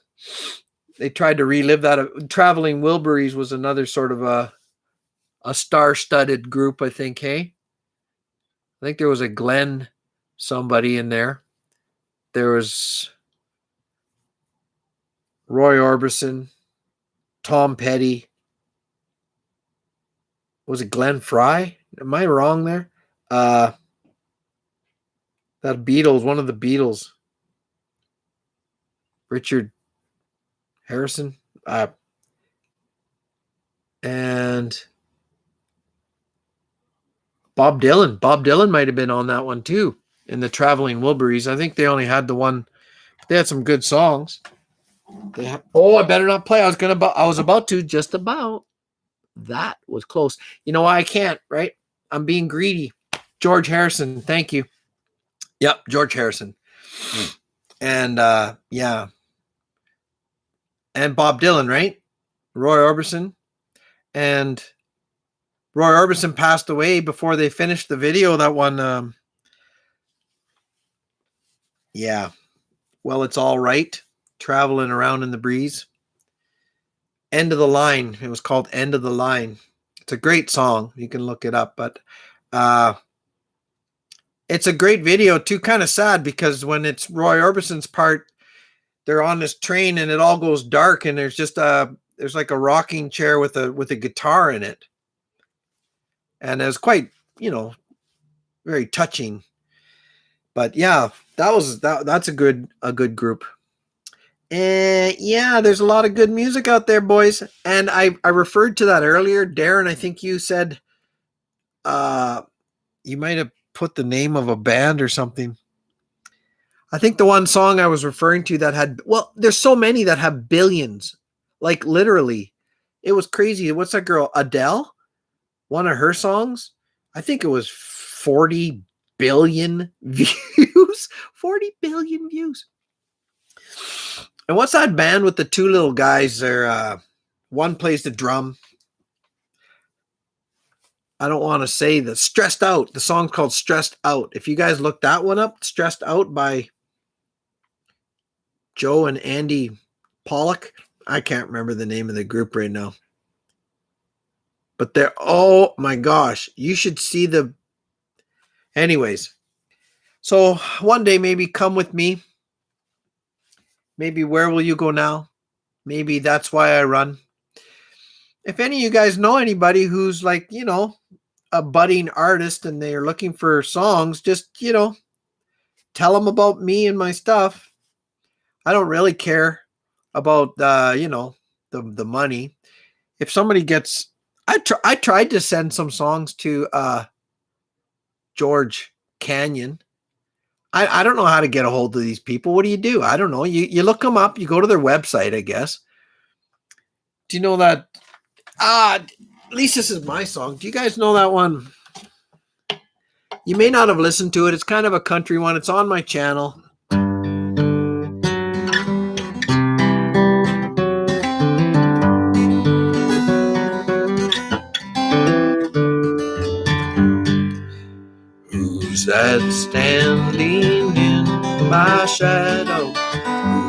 tried to relive that. Traveling Wilburys was another sort of a star-studded group, I think. Hey, I think there was a Glenn somebody in there. There was Roy Orbison, Tom Petty. Was it Glenn Fry? Am I wrong there? That Beatles, one of the Beatles. Richard Harrison. And Bob Dylan. Bob Dylan might have been on that one too, in the Traveling Wilburys. I think they only had the one. They had some good songs. I better not play. I was about to, just about. That was close. You know why I can't, right? I'm being greedy. George Harrison. Thank you. Yep, George Harrison. And yeah. And Bob Dylan, right? Roy Orbison. And Roy Orbison passed away before they finished the video. That one, yeah. Well, it's all right. Traveling around in the breeze. End of the Line. It was called End of the Line. It's a great song. You can look it up, but it's a great video too. Kind of sad because when it's Roy Orbison's part, they're on this train and it all goes dark and there's just there's like a rocking chair with a guitar in it. And it was quite, very touching. But yeah, that's a good group. And yeah, there's a lot of good music out there, boys. And I referred to that earlier. Darren, I think you said you might have put the name of a band or something. I think the one song I was referring to that had, well, there's so many that have billions. Like literally. It was crazy. What's that girl? Adele? One of her songs? I think it was 40 billion views. 40 billion views. And what's that band with the two little guys there? One plays the drum. I don't want to say the Stressed Out. The song's called Stressed Out. If you guys look that one up, Stressed Out by Joe and Andy Pollock. I can't remember the name of the group right now. But they're, oh my gosh, you should see the, anyways. So one day maybe come with me. Maybe Where Will You Go Now? Maybe That's Why I Run. If any of you guys know anybody who's like, a budding artist and they're looking for songs, just, tell them about me and my stuff. I don't really care about, the money. If somebody gets, I tried to send some songs to George Canyon. I don't know how to get a hold of these people. What do you do? I don't know. You look them up. You go to their website, I guess. Do you know that? At least this is my song. Do you guys know that one? You may not have listened to it. It's kind of a country one. It's on my channel. Who's that standing in my shadow?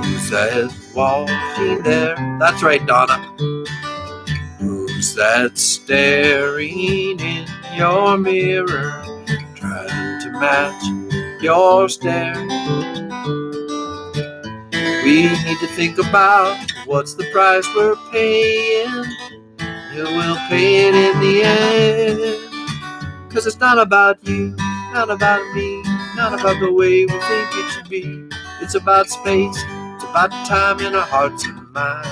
Who's that walking there? That's right, Donna. Who's that staring in your mirror, trying to match your stare? We need to think about what's the price we're paying. Who will pay it in the end? 'Cause it's not about you, not about me, not about the way we think it should be. It's about space, it's about time in our hearts and minds.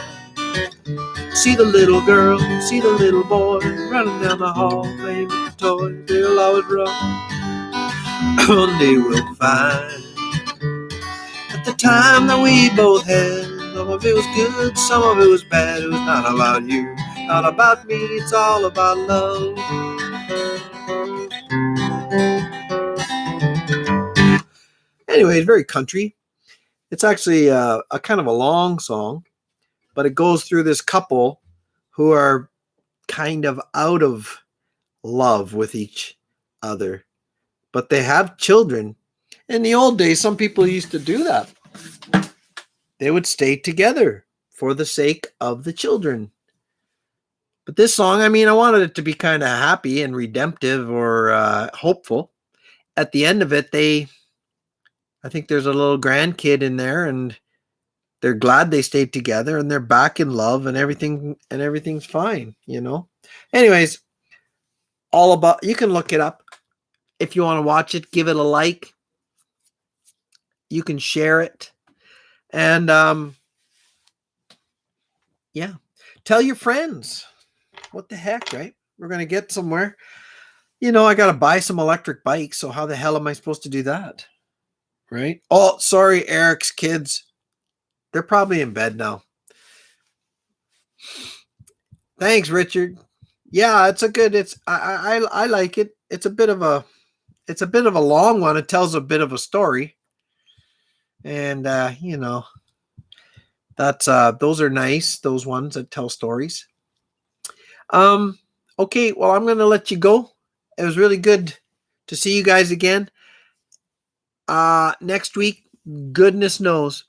See the little girl, see the little boy, running down the hall, playing with the toy. They'll always run. One day we'll find that the time that we both had, some of it was good, some of it was bad. It was not about you, not about me, it's all about love. Anyway, it's very country. It's actually a kind of a long song, but it goes through this couple who are kind of out of love with each other, but they have children. In the old days, some people used to do that. They would stay together for the sake of the children. But this song, I mean, I wanted it to be kind of happy and redemptive or hopeful. At the end of it, I think there's a little grandkid in there, and they're glad they stayed together, and they're back in love, and everything's fine, you know. Anyways, all about, you can look it up if you want to watch it. Give it a like. You can share it, and yeah, tell your friends. What the heck, right? We're gonna get somewhere. You know, I gotta buy some electric bikes, so how the hell am I supposed to do that? Right? Oh, sorry, Eric's kids. They're probably in bed now. Thanks, Richard. Yeah, it's a good. I like it. It's a bit of a long one. It tells a bit of a story, and you know, that's those are nice. Those ones that tell stories. Okay, well, I'm gonna let you go. It was really good to see you guys again. Next week, goodness knows,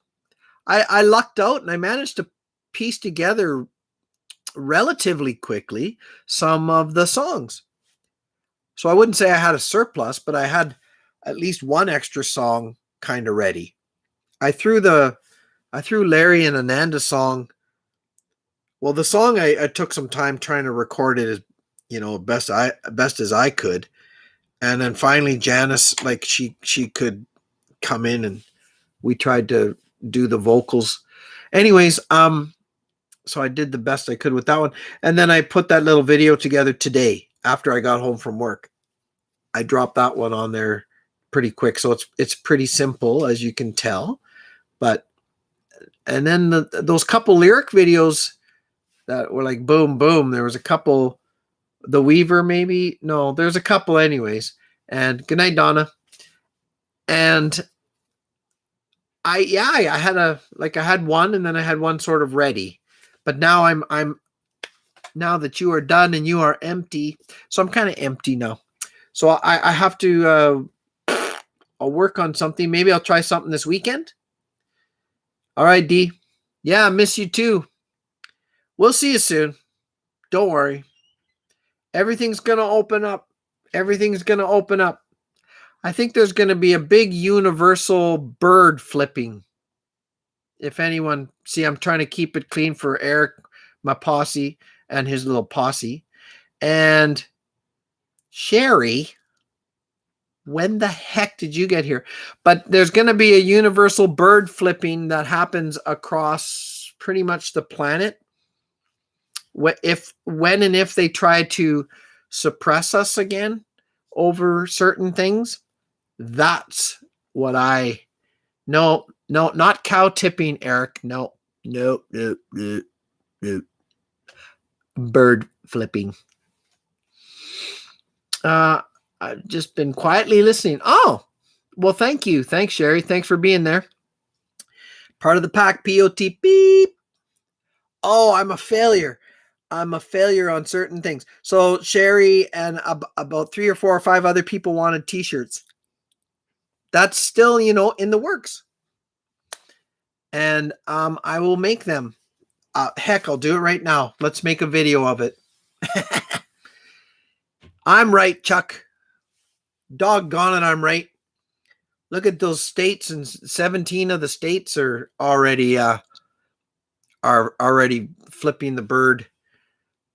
I lucked out and I managed to piece together relatively quickly some of the songs. So I wouldn't say I had a surplus, but I had at least one extra song kind of ready. I threw Larry and Ananda's song. Well, the song I took some time trying to record it as, you know, best as I could. And then finally Janice, like she could come in and we tried to do the vocals. Anyways, so I did the best I could with that one. And then I put that little video together today after I got home from work. I dropped that one on there pretty quick. So it's pretty simple, as you can tell. But, and then those couple lyric videos that were like boom, boom. There was a couple, The Weaver maybe. No, there's a couple anyways. And good night, Donna. And I had one, and then I had one sort of ready. But now I'm now that you are done and you are empty, so I'm kind of empty now. So I have to I'll work on something. Maybe I'll try something this weekend. All right, D. Yeah, I miss you too. We'll see you soon. Don't worry. Everything's going to open up. Everything's going to open up. I think there's going to be a big universal bird flipping. If anyone, see, I'm trying to keep it clean for Eric, my posse, and his little posse. And Sherry, when the heck did you get here? But there's going to be a universal bird flipping that happens across pretty much the planet. When and if they try to suppress us again over certain things, that's what no, not cow tipping, Eric. No. Bird flipping. I've just been quietly listening. Oh, well, thank you. Thanks, Sherry. Thanks for being there. Part of the pack, POT, beep. Oh, I'm a failure. I'm a failure on certain things. So Sherry and about 3 or 4 or 5 other people wanted t-shirts. That's still, in the works. And I will make them. Heck, I'll do it right now. Let's make a video of it. I'm right, Chuck. Doggone it, I'm right. Look at those states, and 17 of the states are already flipping the bird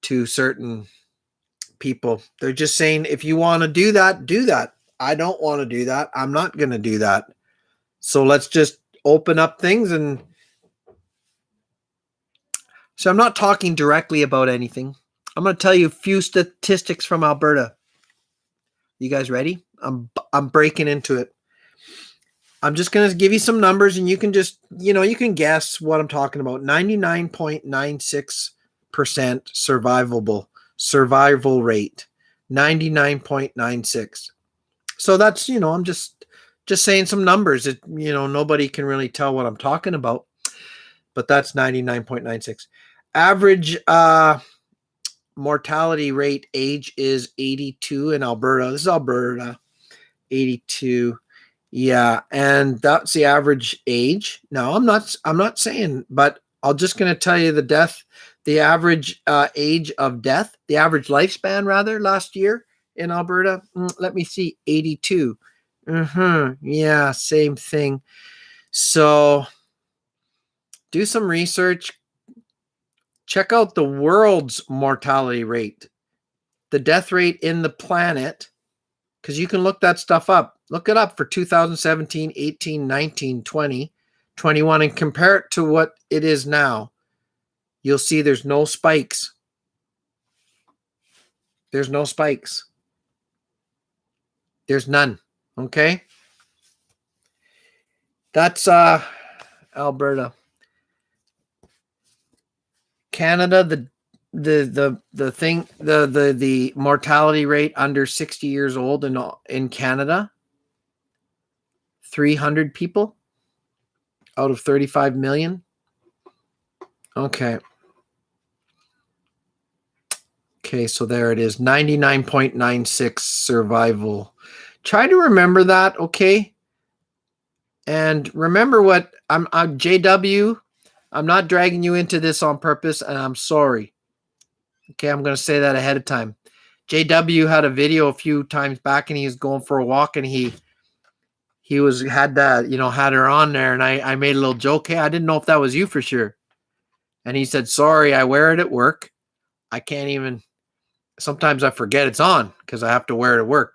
to certain people. They're just saying, if you want to do that, do that. I don't want to do that. I'm not going to do that. So let's just open up things. And so I'm not talking directly about anything. I'm going to tell you a few statistics from Alberta. You guys ready? I'm breaking into it. I'm just going to give you some numbers, and you can just, you can guess what I'm talking about. 99.96% survival rate. 99.96. So that's, I'm just saying some numbers that, nobody can really tell what I'm talking about, but that's 99.96. Average mortality rate age is 82 in Alberta. This is Alberta, 82. Yeah, and that's the average age. No, I'm not saying, but I'm just going to tell you the average age of death, the average lifespan rather last year in Alberta. Let me see, 82. Yeah, same thing. So do some research. Check out the world's mortality rate, the death rate in the planet, because you can look that stuff up. Look it up for 2017, 18, 19, 20, 21, and compare it to what it is now. You'll see there's no spikes. There's no spikes. There's none. Okay? That's Alberta. Canada, the mortality rate under 60 years old in Canada, 300 people out of 35 million. Okay, so there it is, 99.96 survival. Try to remember that, okay? And remember what I'm JW. I'm not dragging you into this on purpose, and I'm sorry. Okay, I'm going to say that ahead of time. JW had a video a few times back, and he was going for a walk, and he had her on there, and I made a little joke. Hey, I didn't know if that was you for sure. And he said, sorry, I wear it at work. I can't even, sometimes I forget it's on because I have to wear it at work.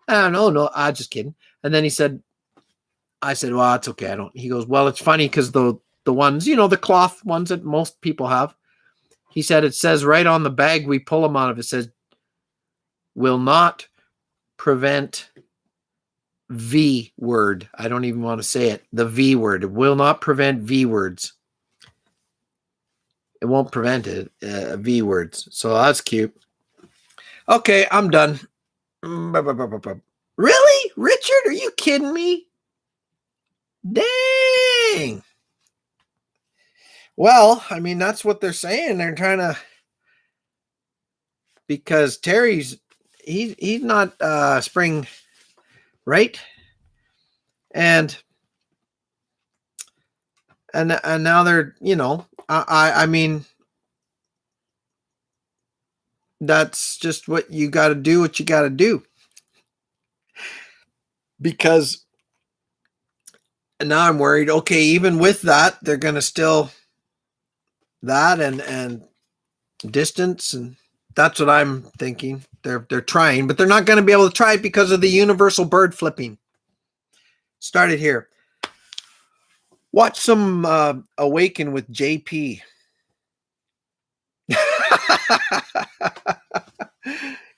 No, I'm just kidding. And then I said, well, it's okay. He goes, well, it's funny because the ones, the cloth ones that most people have, he said, it says right on the bag we pull them out of, it says, will not prevent V word. I don't even want to say it. The V word. It will not prevent V words. It won't prevent it. V words. So that's cute. Okay, I'm done. Really? Richard, are you kidding me? Dang. Well, I mean, that's what they're saying. They're trying to, because Terry's, he's not spring, right? And now they're, I mean, that's just what you got to do, because now I'm worried. Okay, even with that, they're going to still that and distance, and that's what I'm thinking. They're trying, but they're not going to be able to try it because of the universal bird flipping. Started here. Watch some Awaken with JP.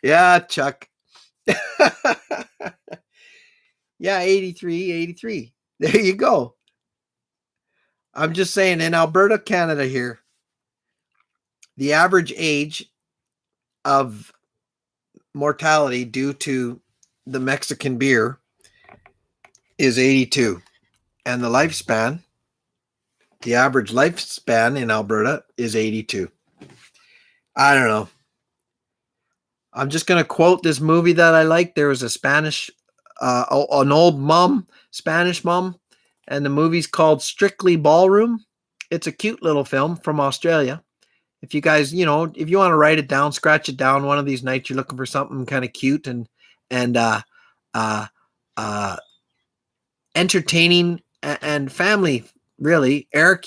Yeah, Chuck. Yeah, 83. There you go. I'm just saying, in Alberta, Canada here, the average age of mortality due to the Mexican beer is 82. And the average lifespan in Alberta is 82. I don't know. I'm just going to quote this movie that I like. There was a an old Spanish mom, and the movie's called Strictly Ballroom. It's a cute little film from Australia. If you guys, if you want to write it down, scratch it down. One of these nights you're looking for something kind of cute and entertaining and family, really. Eric,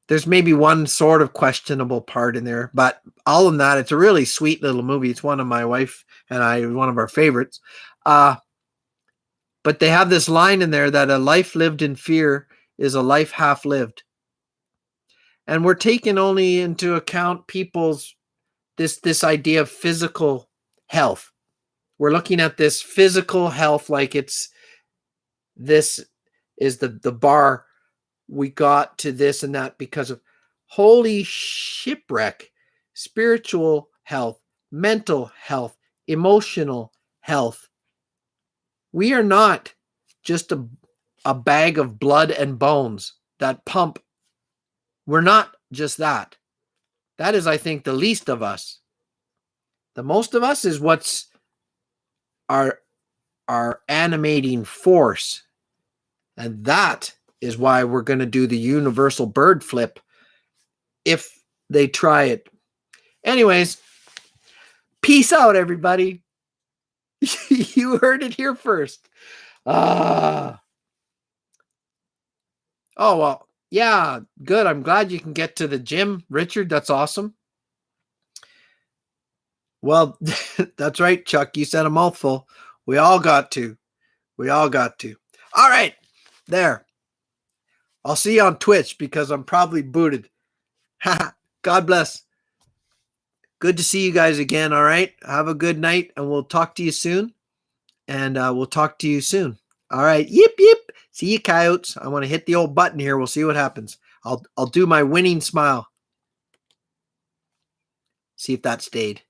there's maybe one sort of questionable part in there, but all of that, it's a really sweet little movie. It's one of my wife and I, one of our favorites. But they have this line in there that a life lived in fear is a life half lived. And we're taking only into account people's this idea of physical health. We're looking at this physical health like this is the bar we got to this and that because of holy shipwreck, spiritual health, mental health, emotional health. We are not just a bag of blood and bones that pump. We're not just that. That is, I think, the least of us. The most of us is what's our animating force. And that is why we're going to do the universal bird flip if they try it. Anyways, peace out, everybody. You heard it here first. Oh, well, yeah, good. I'm glad you can get to the gym, Richard. That's awesome. Well, that's right, Chuck. You said a mouthful. We all got to. All right, there. I'll see you on Twitch because I'm probably booted. God bless. Good to see you guys again. All right. Have a good night, and we'll talk to you soon. All right. Yip, yip. See you, coyotes. I want to hit the old button here. We'll see what happens. I'll do my winning smile. See if that stayed.